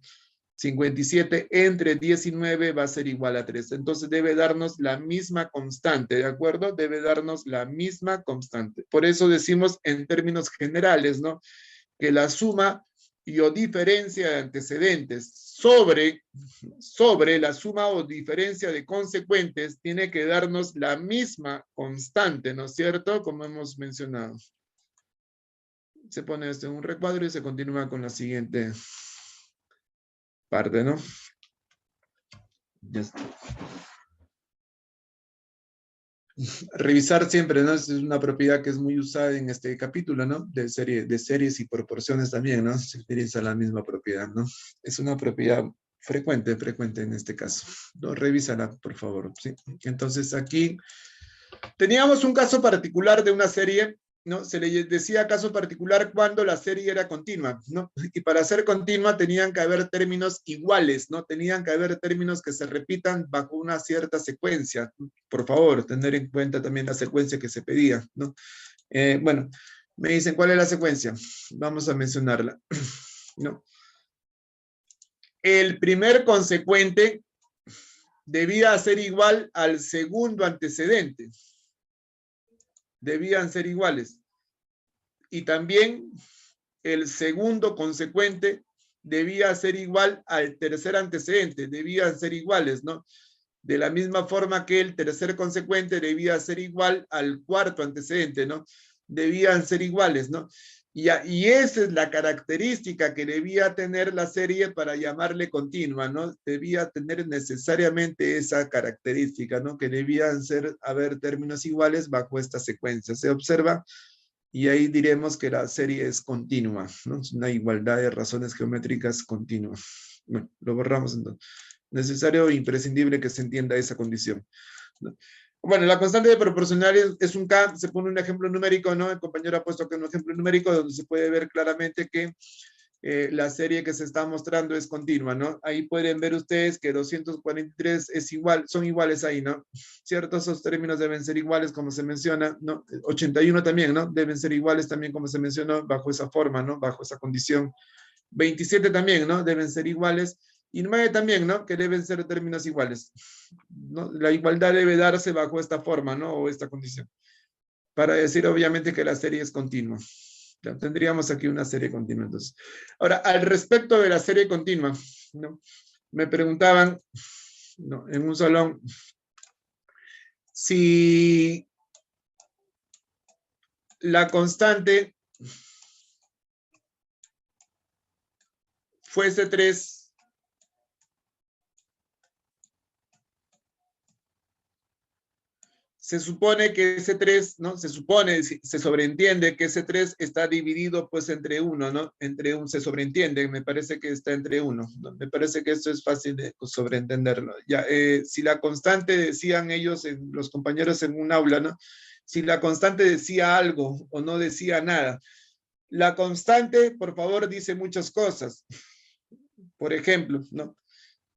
57 entre 19 va a ser igual a 3. Entonces debe darnos la misma constante, ¿de acuerdo? Debe darnos la misma constante. Por eso decimos en términos generales, ¿no? Que la suma y o diferencia de antecedentes sobre la suma o diferencia de consecuentes tiene que darnos la misma constante, ¿no es cierto? Como hemos mencionado. Se pone esto en un recuadro y se continúa con la siguiente parte, ¿no? Ya está. Revisar siempre, ¿no? Es una propiedad que es muy usada en este capítulo, ¿no? De series y proporciones también, ¿no? Se utiliza la misma propiedad, ¿no? Es una propiedad frecuente en este caso. ¿No? Revísala, por favor, ¿sí? Entonces aquí teníamos un caso particular de una serie, ¿no? Se le decía caso particular cuando la serie era continua, ¿no? Y para ser continua tenían que haber términos iguales, ¿no? Tenían que haber términos que se repitan bajo una cierta secuencia. Por favor, tener en cuenta también la secuencia que se pedía, ¿no? Bueno, me dicen, ¿cuál es la secuencia? Vamos a mencionarla, ¿no? El primer consecuente debía ser igual al segundo antecedente. Debían ser iguales. Y también el segundo consecuente debía ser igual al tercer antecedente, debían ser iguales, ¿no? De la misma forma que el tercer consecuente debía ser igual al cuarto antecedente, ¿no? Debían ser iguales, ¿no? Y esa es la característica que debía tener la serie para llamarle continua, ¿no? Debía tener necesariamente esa característica, ¿no? Que debían haber términos iguales bajo esta secuencia. Se observa y ahí diremos que la serie es continua, ¿no? Es una igualdad de razones geométricas continua. Bueno, lo borramos entonces. Necesario e imprescindible que se entienda esa condición, ¿no? Bueno, la constante de proporcional es un K, se pone un ejemplo numérico, ¿no? El compañero ha puesto acá un ejemplo numérico donde se puede ver claramente que la serie que se está mostrando es continua, ¿no? Ahí pueden ver ustedes que 243 es igual, son iguales ahí, ¿no? ¿Cierto? Esos términos deben ser iguales como se menciona, ¿no? 81 también, ¿no? Deben ser iguales también como se mencionó bajo esa forma, ¿no? Bajo esa condición. 27 también, ¿no? Deben ser iguales. Y 9 también, ¿no? Que deben ser términos iguales, ¿no? La igualdad debe darse bajo esta forma, ¿no? O esta condición. Para decir, obviamente, que la serie es continua. Ya, tendríamos aquí una serie continua, entonces. Ahora, al respecto de la serie continua, ¿no? Me preguntaban, ¿no? En un salón, si la constante fuese 3, se supone que ese 3, ¿no? Se supone, se sobreentiende que ese 3 está dividido pues entre 1, ¿no? Entre un, se sobreentiende, me parece que está entre 1, ¿no? Me parece que esto es fácil de sobreentenderlo. Ya, si la constante, decían ellos, los compañeros en un aula, ¿no? Si la constante decía algo o no decía nada. La constante, por favor, dice muchas cosas. Por ejemplo, ¿no?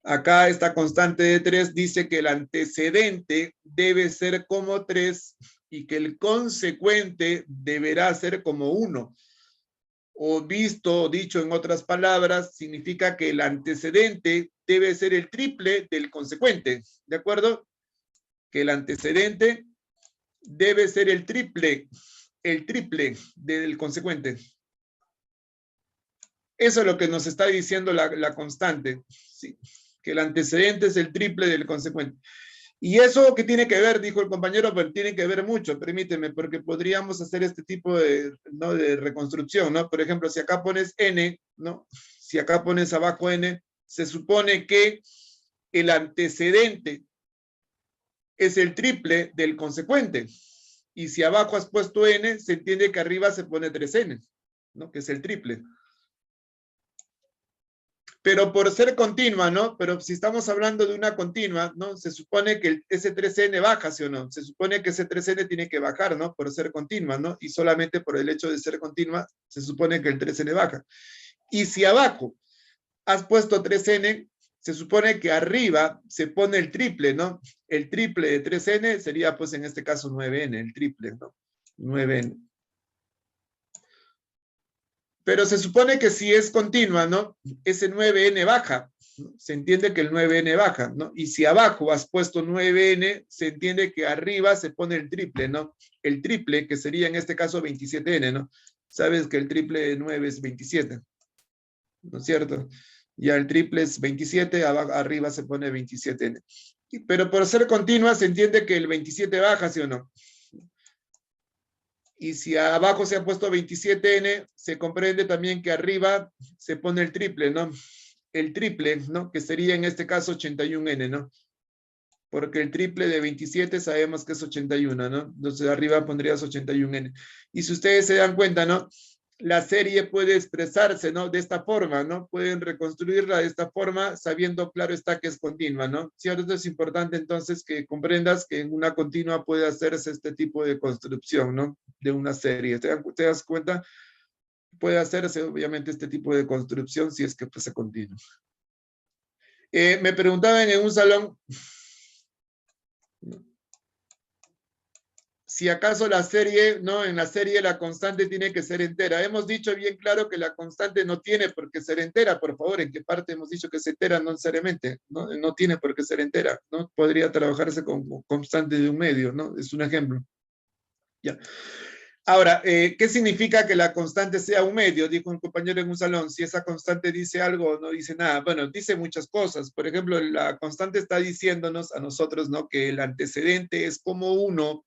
Acá esta constante de 3 dice que el antecedente debe ser como 3 y que el consecuente deberá ser como 1. O visto o dicho en otras palabras, significa que el antecedente debe ser el triple del consecuente. ¿De acuerdo? Que el antecedente debe ser el triple del consecuente. Eso es lo que nos está diciendo la constante. Sí, que el antecedente es el triple del consecuente. Y eso que tiene que ver, dijo el compañero, pero tiene que ver mucho, permíteme, porque podríamos hacer este tipo de, ¿no? de reconstrucción, ¿no? Por ejemplo, si acá pones n, ¿no? Si acá pones abajo n, se supone que el antecedente es el triple del consecuente. Y si abajo has puesto n, se entiende que arriba se pone 3n, ¿no? Que es el triple. Pero por ser continua, ¿no? Pero si estamos hablando de una continua, ¿no? Se supone que ese 3n baja, ¿sí o no? Se supone que ese 3n tiene que bajar, ¿no? Por ser continua, ¿no? Y solamente por el hecho de ser continua, se supone que el 3n baja. Y si abajo has puesto 3n, se supone que arriba se pone el triple, ¿no? El triple de 3n sería, pues, en este caso 9n, el triple, ¿no? 9n. Pero se supone que si es continua, ¿no? Ese 9n baja, ¿no? Se entiende que el 9n baja, ¿no? Y si abajo has puesto 9n, se entiende que arriba se pone el triple, ¿no? El triple, que sería en este caso 27n, ¿no? Sabes que el triple de 9 es 27, ¿no es cierto? Ya el triple es 27, arriba se pone 27n. Pero por ser continua se entiende que el 27 baja, ¿sí o no? Y si abajo se ha puesto 27n, se comprende también que arriba se pone el triple, ¿no? El triple, ¿no? Que sería en este caso 81n, ¿no? Porque el triple de 27 sabemos que es 81, ¿no? Entonces arriba pondrías 81n. Y si ustedes se dan cuenta, ¿no? La serie puede expresarse, ¿no? De esta forma, ¿no? Pueden reconstruirla de esta forma, sabiendo, claro está, que es continua, ¿no? Cierto, es importante entonces que comprendas que en una continua puede hacerse este tipo de construcción, ¿no? De una serie. ¿Te das cuenta? Puede hacerse, obviamente, este tipo de construcción si es que fuese continua. Me preguntaban en un salón si acaso la serie, ¿no? En la serie la constante tiene que ser entera. Hemos dicho bien claro que la constante no tiene por qué ser entera. Por favor, ¿en qué parte hemos dicho que es entera? No necesariamente, ¿no? No tiene por qué ser entera, ¿no? Podría trabajarse con constante de un medio, ¿no? Es un ejemplo. Ya. Ahora, ¿qué significa que la constante sea un medio? Dijo un compañero en un salón. Si esa constante dice algo o no dice nada. Bueno, dice muchas cosas. Por ejemplo, la constante está diciéndonos a nosotros, ¿no? Que el antecedente es como 1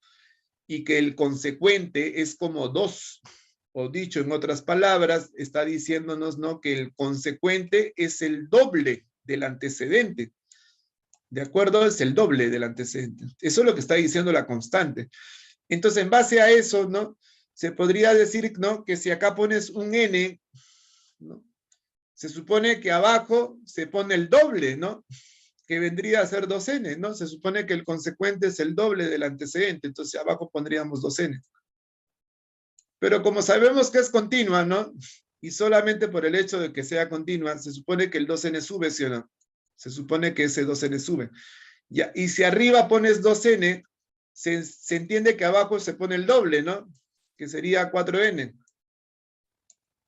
y que el consecuente es como 2. O dicho en otras palabras, está diciéndonos, ¿no? Que el consecuente es el doble del antecedente. ¿De acuerdo? Es el doble del antecedente. Eso es lo que está diciendo la constante. Entonces, en base a eso, ¿no? Se podría decir, ¿no? Que si acá pones un n, ¿no? Se supone que abajo se pone el doble, ¿no? que vendría a ser 2n, ¿no? Se supone que el consecuente es el doble del antecedente, entonces abajo pondríamos 2n. Pero como sabemos que es continua, ¿no? Y solamente por el hecho de que sea continua, se supone que el 2n sube, ¿sí o no? Se supone que ese 2n sube. Ya, y si arriba pones 2n, se entiende que abajo se pone el doble, ¿no? Que sería 4n.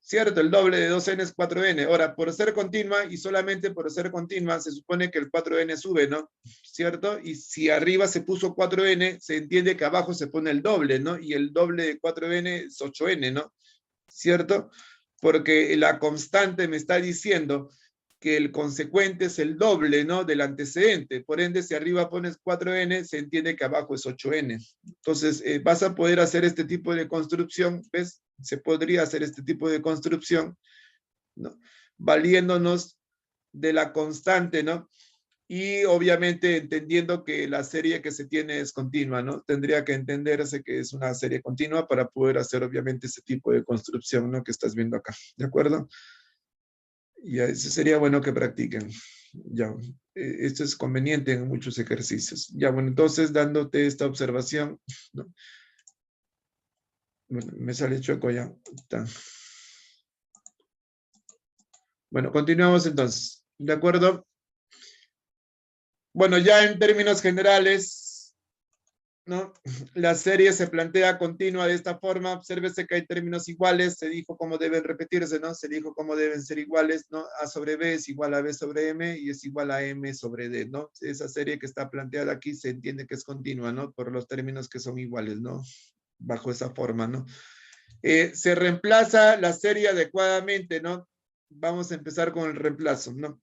¿Cierto? El doble de 2n es 4n. Ahora, por ser continua y solamente por ser continua, se supone que el 4n sube, ¿no? ¿Cierto? Y si arriba se puso 4n, se entiende que abajo se pone el doble, ¿no? Y el doble de 4n es 8n, ¿no? ¿Cierto? Porque la constante me está diciendo que el consecuente es el doble, ¿no? Del antecedente. Por ende, si arriba pones 4n, se entiende que abajo es 8n. Entonces, vas a poder hacer este tipo de construcción, ¿ves? Se podría hacer este tipo de construcción, ¿no? Valiéndonos de la constante, ¿no? Y obviamente entendiendo que la serie que se tiene es continua, ¿no? Tendría que entenderse que es una serie continua para poder hacer obviamente ese tipo de construcción, ¿no? Que estás viendo acá, ¿de acuerdo? Y eso sería bueno que practiquen. Ya, esto es conveniente en muchos ejercicios. Ya, bueno, entonces dándote esta observación, ¿no? Bueno, me sale chueco ya. Está. Bueno, continuamos entonces. ¿De acuerdo? Bueno, ya en términos generales, ¿no? La serie se plantea continua de esta forma. Obsérvese que hay términos iguales. Se dijo cómo deben repetirse, ¿no? Se dijo cómo deben ser iguales, ¿no? A sobre B es igual a B sobre M y es igual a M sobre D, ¿no? Esa serie que está planteada aquí se entiende que es continua, ¿no? Por los términos que son iguales, ¿no? Bajo esa forma, ¿no? Se reemplaza la serie adecuadamente, ¿no? Vamos a empezar con el reemplazo, ¿no?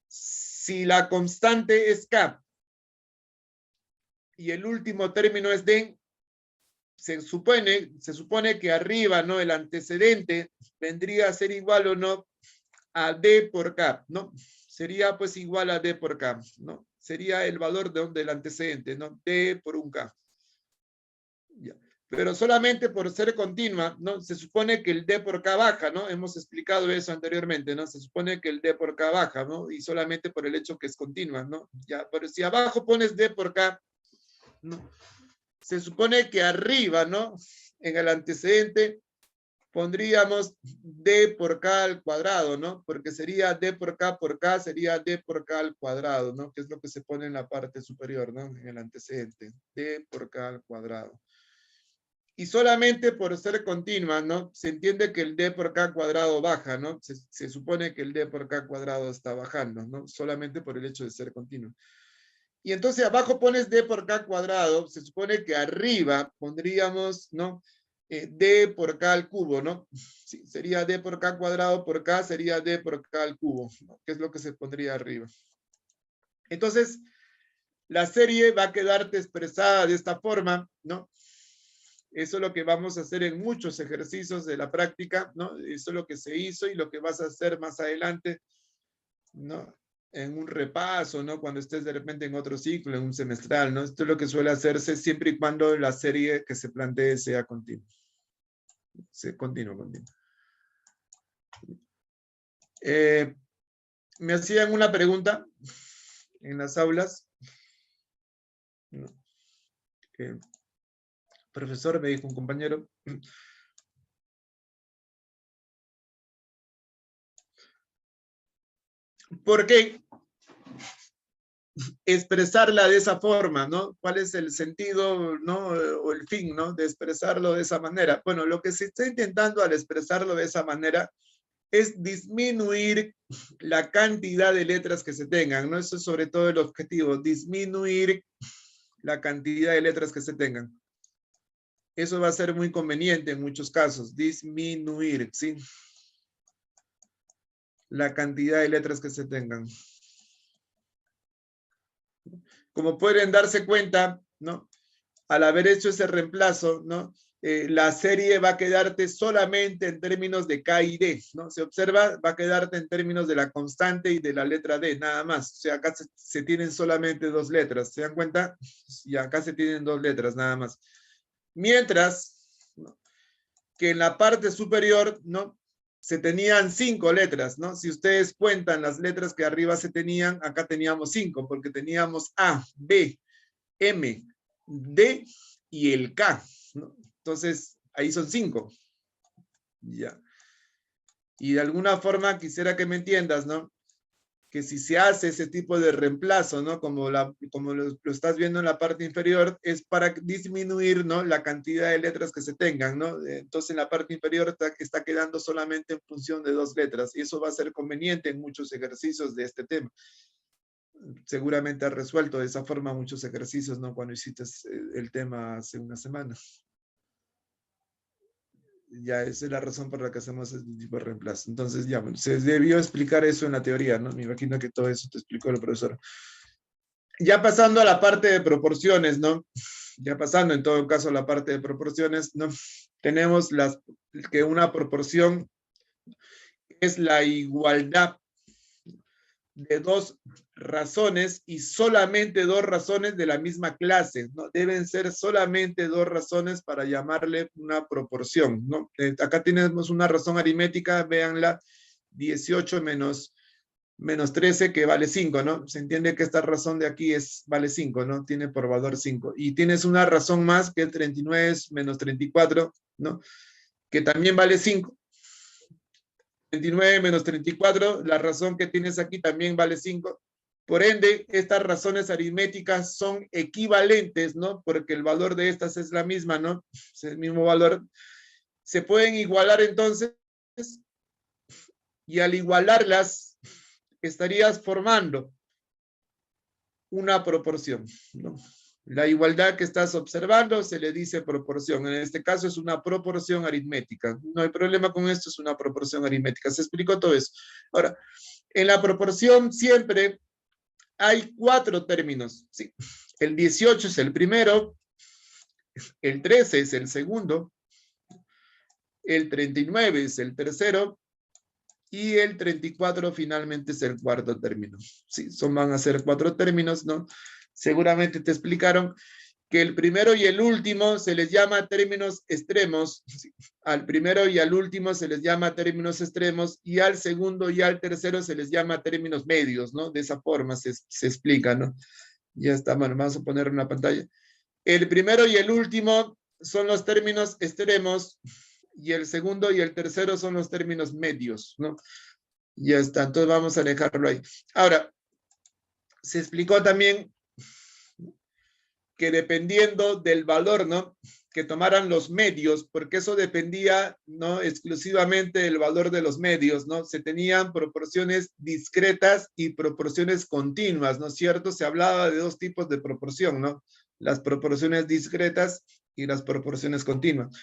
Si la constante es K y el último término es D, se supone que arriba, ¿no? El antecedente vendría a ser igual o no a D por K, ¿no? Sería pues igual a D por K, ¿no? Sería el valor del antecedente, ¿no? D por un K. Ya. Pero solamente por ser continua, ¿no? Se supone que el D por K baja, ¿no? Hemos explicado eso anteriormente, ¿no? Se supone que el D por K baja, ¿no? Y solamente por el hecho que es continua, ¿no? Ya, pero si abajo pones D por K, ¿no? Se supone que arriba, ¿no? En el antecedente pondríamos D por K al cuadrado, ¿no? Porque sería D por K sería D por K al cuadrado, ¿no? Que es lo que se pone en la parte superior, ¿no? En el antecedente. D por K al cuadrado. Y solamente por ser continua, ¿no? Se entiende que el D por K cuadrado baja, ¿no? Se supone que el D por K cuadrado está bajando, ¿no? Solamente por el hecho de ser continuo. Y entonces abajo pones D por K cuadrado, se supone que arriba pondríamos, ¿no? D por K al cubo, ¿no? Sí, sería D por K cuadrado por K, sería D por K al cubo, ¿no? Que es lo que se pondría arriba. Entonces, la serie va a quedarte expresada de esta forma, ¿no? Eso es lo que vamos a hacer en muchos ejercicios de la práctica, ¿no? Eso es lo que se hizo y lo que vas a hacer más adelante, ¿no? En un repaso, ¿no? Cuando estés de repente en otro ciclo, en un semestral, ¿no? Esto es lo que suele hacerse siempre y cuando la serie que se plantee sea continua. Continua. Me hacían una pregunta en las aulas. ¿No? Profesor, me dijo un compañero, ¿por qué expresarla de esa forma, ¿no? ¿Cuál es el sentido, ¿no? O el fin, ¿no? De expresarlo de esa manera. Bueno, lo que se está intentando al expresarlo de esa manera es disminuir la cantidad de letras que se tengan, ¿no? Eso es sobre todo el objetivo, disminuir la cantidad de letras que se tengan. Eso va a ser muy conveniente en muchos casos, disminuir, ¿sí? La cantidad de letras que se tengan. Como pueden darse cuenta, ¿no? Al haber hecho ese reemplazo, ¿no? La serie va a quedarte solamente en términos de K y D, ¿no? Se observa, va a quedarte en términos de la constante y de la letra D, nada más. O sea, acá se tienen solamente dos letras, ¿se dan cuenta? Y acá se tienen dos letras, nada más. Mientras, ¿no? Que en la parte superior, ¿no? se tenían 5 letras, ¿no? Si ustedes cuentan las letras que arriba se tenían, acá teníamos 5, porque teníamos A, B, M, D y el K, ¿no? Entonces, ahí son 5. Ya. Y de alguna forma quisiera que me entiendas, ¿no? Que si se hace ese tipo de reemplazo, ¿no? Como lo estás viendo en la parte inferior, es para disminuir, ¿no? La cantidad de letras que se tengan, ¿no? Entonces en la parte inferior está quedando solamente en función de 2 letras, y eso va a ser conveniente en muchos ejercicios de este tema. Seguramente has resuelto de esa forma muchos ejercicios, ¿no? Cuando hiciste el tema hace una semana. Ya, esa es la razón por la que hacemos este tipo de reemplazo. Entonces, ya, se debió explicar eso en la teoría, ¿no? Me imagino que todo eso te explicó el profesor. Ya pasando a la parte de proporciones, ¿no? Ya pasando en todo caso a la parte de proporciones, ¿no? Tenemos que una proporción es la igualdad de 2 razones y solamente 2 razones de la misma clase, ¿no? Deben ser solamente 2 razones para llamarle una proporción, ¿no? Acá tenemos una razón aritmética, véanla, 18 menos 13 que vale 5, ¿no? Se entiende que esta razón de aquí vale 5, ¿no? Tiene por valor 5. Y tienes una razón más que 39 menos 34, ¿no? Que también vale 5. 29 menos 34, la razón que tienes aquí también vale 5. Por ende, estas razones aritméticas son equivalentes, ¿no? Porque el valor de estas es la misma, ¿no? Es el mismo valor. Se pueden igualar entonces, y al igualarlas, estarías formando una proporción, ¿no? La igualdad que estás observando se le dice proporción. En este caso es una proporción aritmética. No hay problema con esto, es una proporción aritmética. Se explicó todo eso. Ahora, en la proporción siempre hay 4 términos, ¿sí? El 18 es el primero, el 13 es el segundo, el 39 es el tercero, y el 34 finalmente es el cuarto término. Sí, van a ser 4 términos, ¿no? Seguramente te explicaron que el primero y el último se les llama términos extremos. Sí. Al primero y al último se les llama términos extremos, y al segundo y al tercero se les llama términos medios, ¿no? De esa forma se explica, ¿no? Ya está, bueno, vamos a poner una pantalla. El primero y el último son los términos extremos, y el segundo y el tercero son los términos medios, ¿no? Ya está, entonces vamos a dejarlo ahí. Ahora, se explicó también que dependiendo del valor, ¿no? Que tomaran los medios, porque eso dependía, ¿no? Exclusivamente del valor de los medios, ¿no? Se tenían proporciones discretas y proporciones continuas, ¿no es cierto? Se hablaba de 2 tipos de proporción, ¿no? Las proporciones discretas y las proporciones continuas.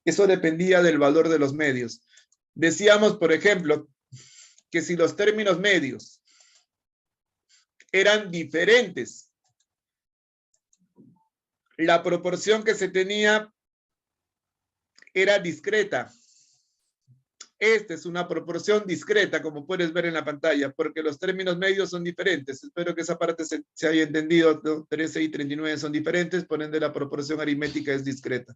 Eso dependía del valor de los medios. Decíamos, por ejemplo, que si los términos medios eran diferentes, la proporción que se tenía era discreta. Esta es una proporción discreta, como puedes ver en la pantalla, porque los términos medios son diferentes. Espero que esa parte se haya entendido, ¿no? 13 y 39 son diferentes, por ende la proporción aritmética es discreta.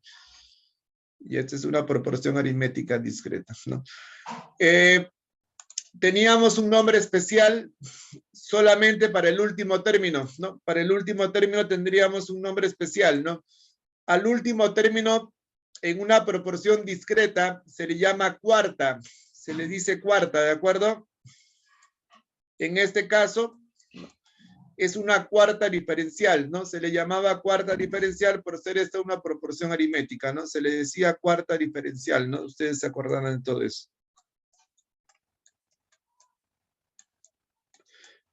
Y esta es una proporción aritmética discreta, ¿no? Teníamos un nombre especial solamente para el último término, ¿no? Para el último término tendríamos un nombre especial, ¿no? Al último término, en una proporción discreta, se le llama cuarta. Se le dice cuarta, ¿de acuerdo? En este caso, es una cuarta diferencial, ¿no? Se le llamaba cuarta diferencial por ser esta una proporción aritmética, ¿no? Se le decía cuarta diferencial, ¿no? Ustedes se acordarán de todo eso.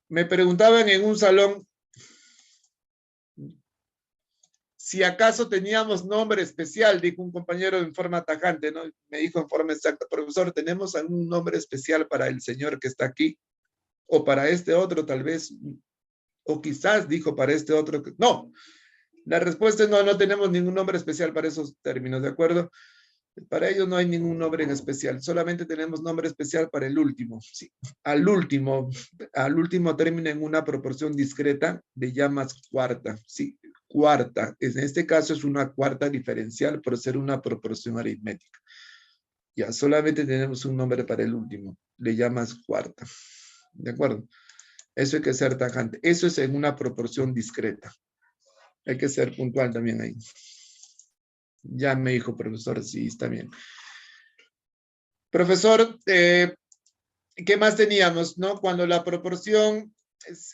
Me preguntaban en un salón si acaso teníamos nombre especial, dijo un compañero en forma tajante, ¿no? Me dijo en forma exacta, profesor, ¿tenemos algún nombre especial para el señor que está aquí? O para este otro, tal vez, o quizás dijo para este otro. No, la respuesta es no, no tenemos ningún nombre especial para esos términos, ¿de acuerdo? Para ellos no hay ningún nombre en especial, solamente tenemos nombre especial para el último. Sí. Al último término en una proporción discreta le llamas cuarta, sí, cuarta. En este caso es una cuarta diferencial por ser una proporción aritmética. Ya, solamente tenemos un nombre para el último. Le llamas cuarta. ¿De acuerdo? Eso hay que ser tajante. Eso es en una proporción discreta. Hay que ser puntual también ahí. Ya me dijo, profesor, sí, está bien. Profesor, ¿qué más teníamos, no? Cuando la proporción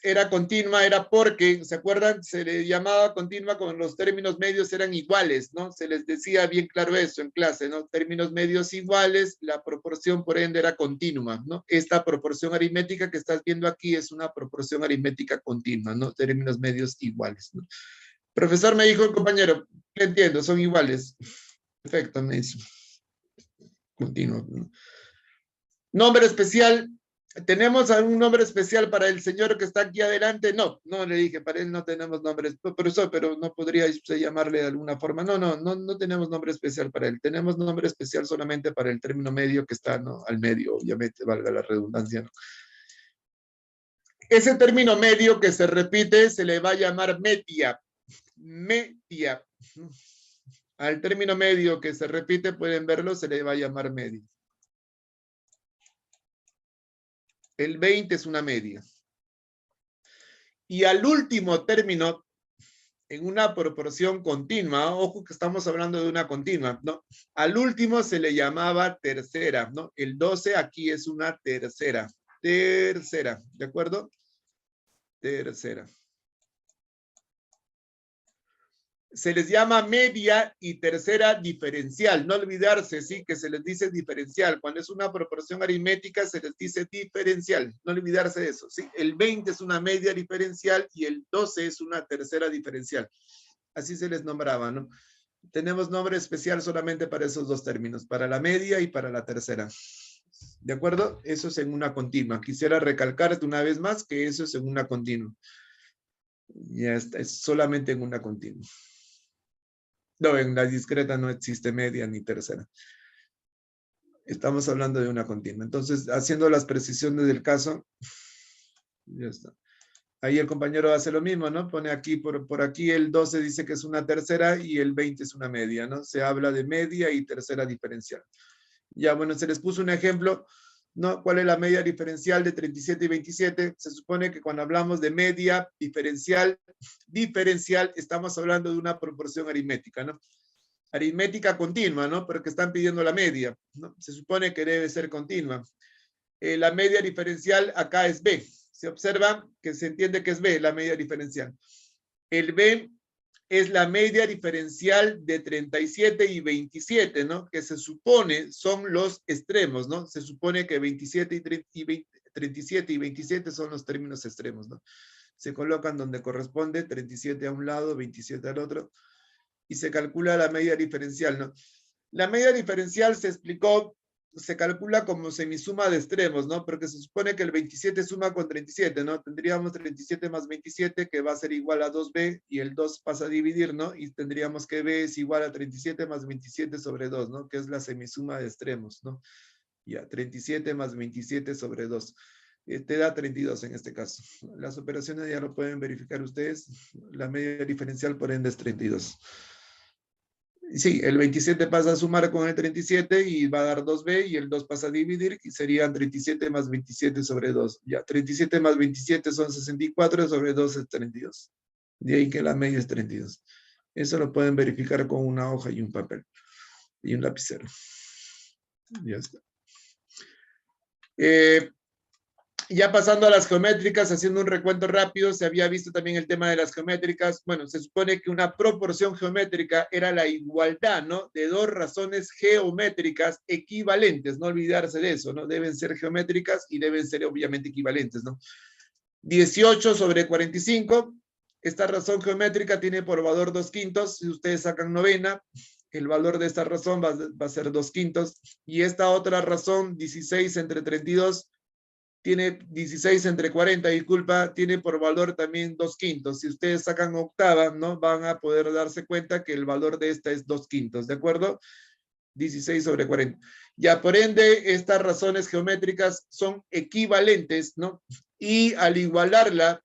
era continua, era porque, ¿se acuerdan? Se le llamaba continua cuando los términos medios eran iguales, ¿no? Se les decía bien claro eso en clase, ¿no? Términos medios iguales, la proporción por ende era continua, ¿no? Esta proporción aritmética que estás viendo aquí es una proporción aritmética continua, ¿no? Términos medios iguales, ¿no? Profesor, me dijo el compañero, ¿qué entiendo? Son iguales. Perfecto, me dice. Continuo, ¿no? Nombre especial. ¿Tenemos algún nombre especial para el señor que está aquí adelante? No, no le dije, para él no tenemos nombre, profesor, pero no podría usted llamarle de alguna forma. No tenemos nombre especial para él. Tenemos nombre especial solamente para el término medio que está, ¿no? Al medio, obviamente, valga la redundancia, ¿no? Ese término medio que se repite se le va a llamar media. Media. Al término medio que se repite, pueden verlo, se le va a llamar medio. El 20 es una media. Y al último término, en una proporción continua, ojo que estamos hablando de una continua, ¿no? Al último se le llamaba tercera, ¿no? El 12 aquí es una tercera. Tercera, ¿de acuerdo? Tercera. Se les llama media y tercera diferencial. No olvidarse, sí, que se les dice diferencial. Cuando es una proporción aritmética, se les dice diferencial. No olvidarse de eso, sí. El 20 es una media diferencial y el 12 es una tercera diferencial. Así se les nombraba, ¿no? Tenemos nombre especial solamente para esos dos términos, para la media y para la tercera. ¿De acuerdo? Eso es en una continua. Quisiera recalcarte una vez más que eso es en una continua. Ya está, es solamente en una continua. No, en la discreta no existe media ni tercera. Estamos hablando de una continua. Entonces, haciendo las precisiones del caso, ya está. Ahí el compañero hace lo mismo, ¿no? Pone aquí, por aquí el 12 dice que es una tercera y el 20 es una media, ¿no? Se habla de media y tercera diferencial. Ya, bueno, se les puso un ejemplo, ¿no? ¿Cuál es la media diferencial de 37 y 27? Se supone que cuando hablamos de media diferencial, estamos hablando de una proporción aritmética, ¿no? Aritmética continua, ¿no? Pero que están pidiendo la media, ¿no? Se supone que debe ser continua. La media diferencial acá es B. Se observa que se entiende que es B, la media diferencial. El B es la media diferencial de 37 y 27, ¿no? Que se supone son los extremos, ¿no? Se supone que 37 37 y 27 son los términos extremos, ¿no? Se colocan donde corresponde, 37 a un lado, 27 al otro, y se calcula la media diferencial, ¿no? La media diferencial se calcula como semisuma de extremos, ¿no? Porque se supone que el 27 suma con 37, ¿no? Tendríamos 37 más 27 que va a ser igual a 2b y el 2 pasa a dividir, ¿no? Y tendríamos que b es igual a 37 más 27 sobre 2, ¿no? Que es la semisuma de extremos, ¿no? Ya, 37 más 27 sobre 2. Te da 32 en este caso. Las operaciones ya lo pueden verificar ustedes. La media diferencial por ende es 32. Sí, el 27 pasa a sumar con el 37 y va a dar 2b y el 2 pasa a dividir y serían 37 más 27 sobre 2. Ya, 37 más 27 son 64 sobre 2 es 32. De ahí que la media es 32. Eso lo pueden verificar con una hoja y un papel y un lapicero. Ya está. Ya pasando a las geométricas, haciendo un recuento rápido, se había visto también el tema de las geométricas. Bueno, se supone que una proporción geométrica era la igualdad, ¿no? De dos razones geométricas equivalentes, no olvidarse de eso, ¿no? Deben ser geométricas y deben ser obviamente equivalentes, ¿no? 18 sobre 45, esta razón geométrica tiene por valor 2/5, si ustedes sacan novena, el valor de esta razón va a ser 2/5, y esta otra razón, 16 entre 32, tiene 16 entre 40, disculpa, tiene por valor también 2/5. Si ustedes sacan octava, ¿no? Van a poder darse cuenta que el valor de esta es 2/5, ¿de acuerdo? 16 sobre 40. Ya, por ende, estas razones geométricas son equivalentes, ¿no? Y al igualarlas,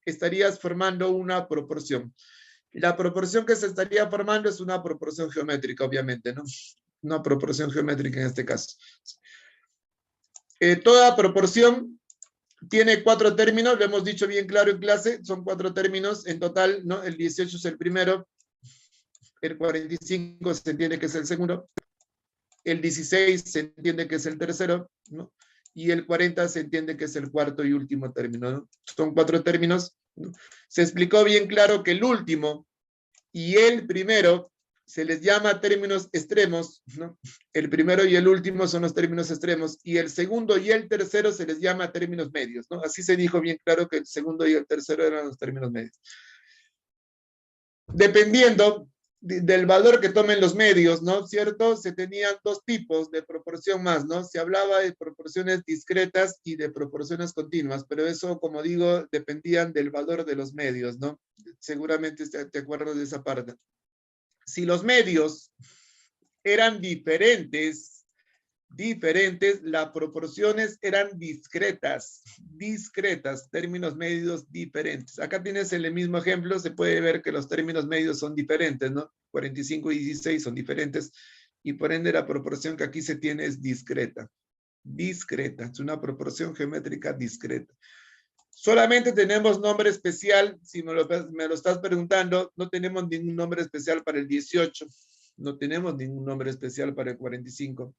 estarías formando una proporción. La proporción que se estaría formando es una proporción geométrica, obviamente, ¿no? Una proporción geométrica en este caso. Toda proporción tiene 4 términos, lo hemos dicho bien claro en clase, son 4 términos en total, ¿no? El 18 es el primero, el 45 se entiende que es el segundo, el 16 se entiende que es el tercero, ¿no? Y el 40 se entiende que es el cuarto y último término, ¿no? Son 4 términos, ¿no? Se explicó bien claro que el último y el primero se les llama términos extremos, ¿no? El primero y el último son los términos extremos, y el segundo y el tercero se les llama términos medios, ¿no? Así se dijo bien claro que el segundo y el tercero eran los términos medios. Dependiendo del valor que tomen los medios, ¿no? ¿Cierto? Se tenían 2 tipos de proporción más, ¿no? Se hablaba de proporciones discretas y de proporciones continuas, pero eso, como digo, dependían del valor de los medios, ¿no? Seguramente te acuerdas de esa parte. Si los medios eran diferentes, las proporciones eran discretas, términos medios diferentes. Acá tienes el mismo ejemplo, se puede ver que los términos medios son diferentes, ¿no? 45 y 16 son diferentes, y por ende la proporción que aquí se tiene es discreta. Es una proporción geométrica discreta. Solamente tenemos nombre especial, si me lo estás preguntando, no tenemos ningún nombre especial para el 18, no tenemos ningún nombre especial para el 45,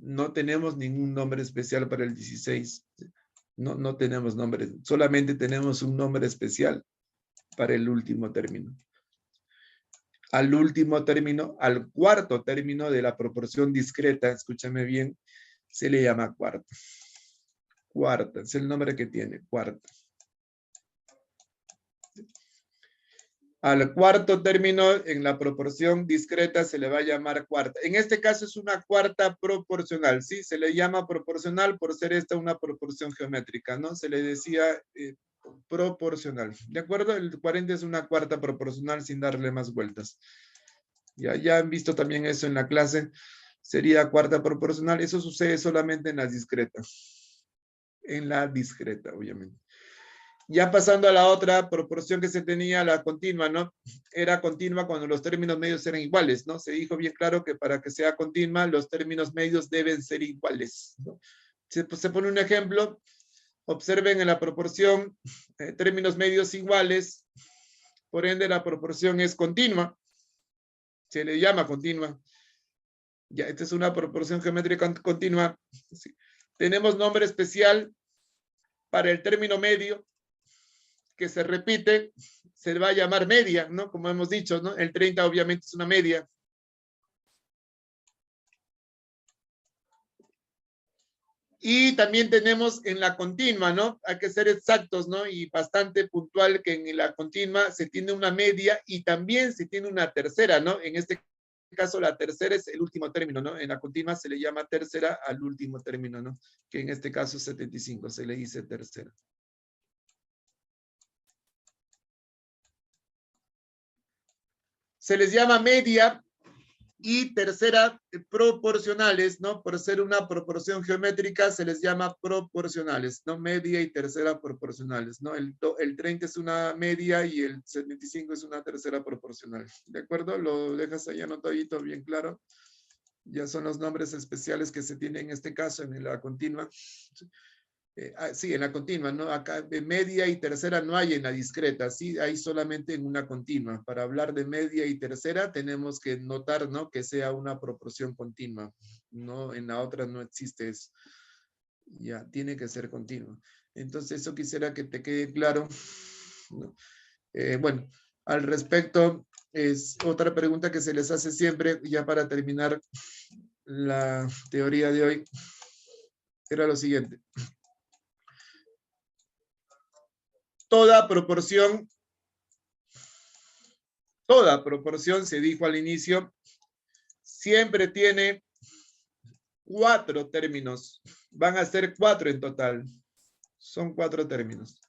no tenemos ningún nombre especial para el 16, no tenemos nombre, solamente tenemos un nombre especial para el último término. Al último término, al cuarto término de la proporción discreta, escúchame bien, se le llama cuarta. Cuarta, es el nombre que tiene, cuarta. Al cuarto término en la proporción discreta se le va a llamar cuarta. En este caso es una cuarta proporcional, ¿sí? Se le llama proporcional por ser esta una proporción geométrica, ¿no? Se le decía proporcional, ¿de acuerdo? El 40 es una cuarta proporcional sin darle más vueltas. Ya han visto también eso en la clase. Sería cuarta proporcional. Eso sucede solamente en las discretas. En la discreta, obviamente. Ya pasando a la otra proporción que se tenía, la continua, ¿no? Era continua cuando los términos medios eran iguales, ¿no? Se dijo bien claro que para que sea continua, los términos medios deben ser iguales, ¿no? Se pone un ejemplo. Observen en la proporción términos medios iguales, por ende la proporción es continua. Se le llama continua. Ya, esta es una proporción geométrica continua. Sí. Tenemos nombre especial para el término medio, que se repite, se va a llamar media, ¿no? Como hemos dicho, ¿no? El 30 obviamente es una media. Y también tenemos en la continua, ¿no? Hay que ser exactos, ¿no? Y bastante puntual que en la continua se tiene una media y también se tiene una tercera, ¿no? En este caso la tercera es el último término, ¿no? En la continua se le llama tercera al último término, ¿no? Que en este caso es 75, se le dice tercera. Se les llama media y tercera proporcionales, ¿no? Por ser una proporción geométrica se les llama proporcionales, ¿no? Media y tercera proporcionales, ¿no? El 30 es una media y el 75 es una tercera proporcional, ¿de acuerdo? Lo dejas ahí anotadito bien claro. Ya son los nombres especiales que se tienen en este caso en la continua. Sí, en la continua, ¿no? Acá de media y tercera no hay en la discreta, sí, hay solamente en una continua. Para hablar de media y tercera tenemos que notar, ¿no? Que sea una proporción continua, ¿no? En la otra no existe eso. Ya, tiene que ser continua. Entonces, eso quisiera que te quede claro, ¿no? Bueno, al respecto, es otra pregunta que se les hace siempre, ya para terminar la teoría de hoy, era lo siguiente. Toda proporción, se dijo al inicio, siempre tiene 4 términos. Van a ser 4 en total. Son 4 términos.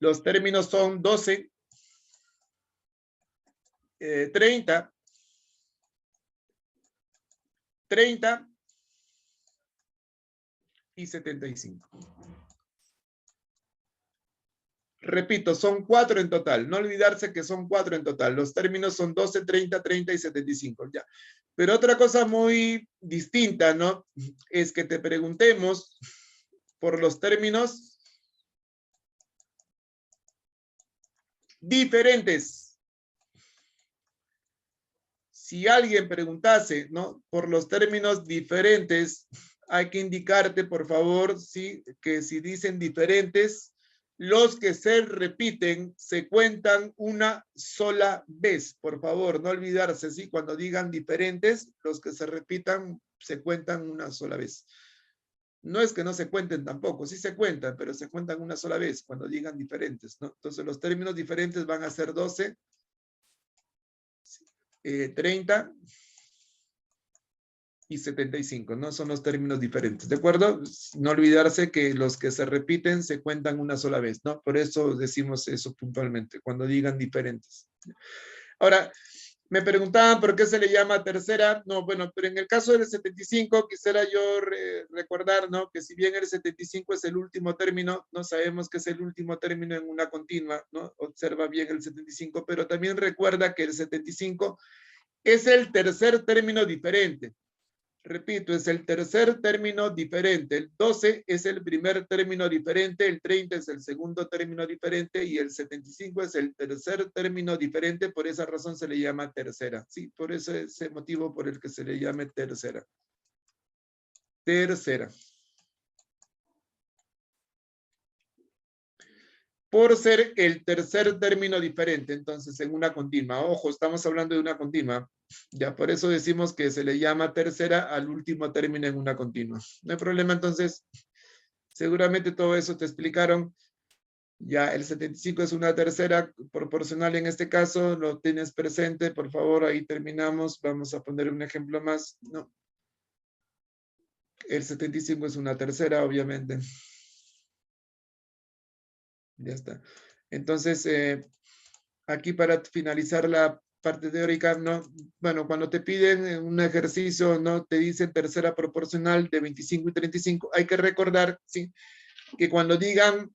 Los términos son 12, 30, 30 y 75. Repito, son 4 en total. No olvidarse que son 4 en total. Los términos son 12, 30, 30 y 75. Ya. Pero otra cosa muy distinta, ¿no? Es que te preguntemos por los términos diferentes. Si alguien preguntase, ¿no? Por los términos diferentes, hay que indicarte, por favor, ¿sí? Que si dicen diferentes, los que se repiten se cuentan una sola vez. Por favor, no olvidarse, ¿sí? Cuando digan diferentes, los que se repitan se cuentan una sola vez. No es que no se cuenten tampoco, sí se cuentan, pero se cuentan una sola vez cuando digan diferentes, ¿no? Entonces los términos diferentes van a ser 12, 30 y 75, ¿no? Son los términos diferentes, ¿de acuerdo? No olvidarse que los que se repiten se cuentan una sola vez, ¿no? Por eso decimos eso puntualmente, cuando digan diferentes. Ahora, me preguntaban por qué se le llama tercera. No, bueno, pero en el caso del 75 quisiera yo recordar, ¿no? Que si bien el 75 es el último término, no sabemos que es el último término en una continua, ¿no? Observa bien el 75, pero también recuerda que el 75 es el tercer término diferente. Repito, es el tercer término diferente. El 12 es el primer término diferente, el 30 es el segundo término diferente y el 75 es el tercer término diferente. Por esa razón se le llama tercera. Sí, por ese motivo por el que se le llame tercera. Tercera. Por ser el tercer término diferente, entonces en una continua. Ojo, estamos hablando de una continua. Ya por eso decimos que se le llama tercera al último término en una continua. No hay problema, entonces, seguramente todo eso te explicaron. Ya el 75 es una tercera proporcional en este caso, lo tienes presente, por favor, ahí terminamos. Vamos a poner un ejemplo más. No. El 75 es una tercera, obviamente. Ya está. Entonces, aquí para finalizar la parte teórica, ¿no? Bueno, cuando te piden un ejercicio, ¿no? Te dicen tercera proporcional de 25 y 35, hay que recordar, ¿sí? Que cuando digan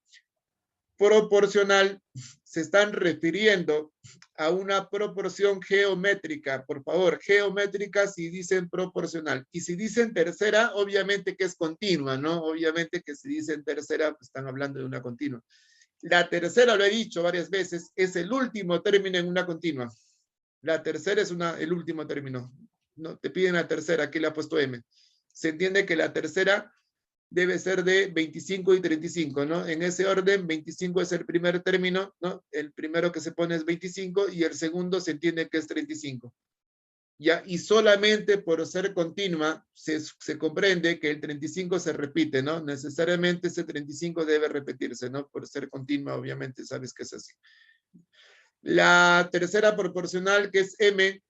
proporcional, se están refiriendo a una proporción geométrica. Por favor, geométrica si dicen proporcional. Y si dicen tercera, obviamente que es continua, ¿no? Obviamente que si dicen tercera, pues están hablando de una continua. La tercera, lo he dicho varias veces, es el último término en una continua. La tercera es el último término. No, te piden la tercera, aquí le ha puesto M. Se entiende que la tercera debe ser de 25 y 35, ¿no? En ese orden, 25 es el primer término, ¿no? El primero que se pone es 25 y el segundo se entiende que es 35. Ya, y solamente por ser continua se comprende que el 35 se repite, ¿no? Necesariamente ese 35 debe repetirse, ¿no? Por ser continua, obviamente, sabes que es así. La tercera proporcional, que es M,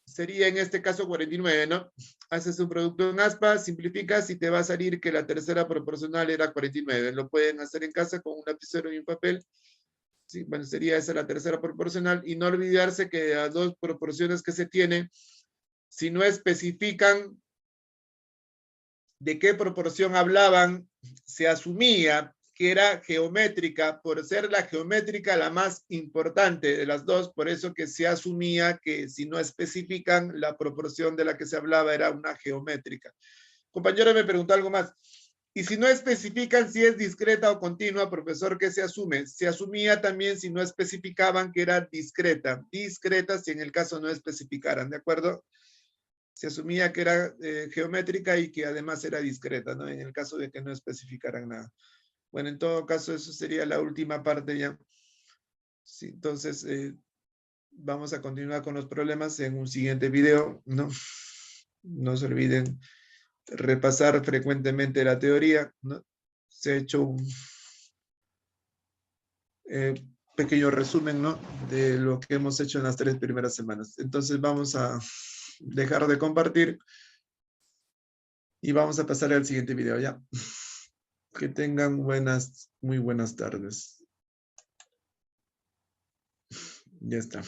sería en este caso 49, ¿no? Haces un producto en aspa, simplificas y te va a salir que la tercera proporcional era 49. Lo pueden hacer en casa con un lapicero y un papel. Sí, bueno, sería esa la tercera proporcional. Y no olvidarse que las dos proporciones que se tienen, si no especifican de qué proporción hablaban, se asumía que era geométrica, por ser la geométrica la más importante de las dos, por eso que se asumía que si no especifican, la proporción de la que se hablaba era una geométrica. Compañero me preguntó algo más. Y si no especifican si es discreta o continua, profesor, ¿qué se asume? Se asumía también si no especificaban que era discreta. Discreta si en el caso no especificaran, ¿de acuerdo? Se asumía que era geométrica y que además era discreta, ¿no? En el caso de que no especificaran nada. Bueno, en todo caso, eso sería la última parte ya. Sí, entonces, vamos a continuar con los problemas en un siguiente video, ¿no? No se olviden repasar frecuentemente la teoría, ¿no? Se ha hecho un pequeño resumen, ¿no? De lo que hemos hecho en las 3 primeras semanas. Entonces, vamos a dejar de compartir y vamos a pasar al siguiente video, ¿ya? Que tengan muy buenas tardes. Ya está.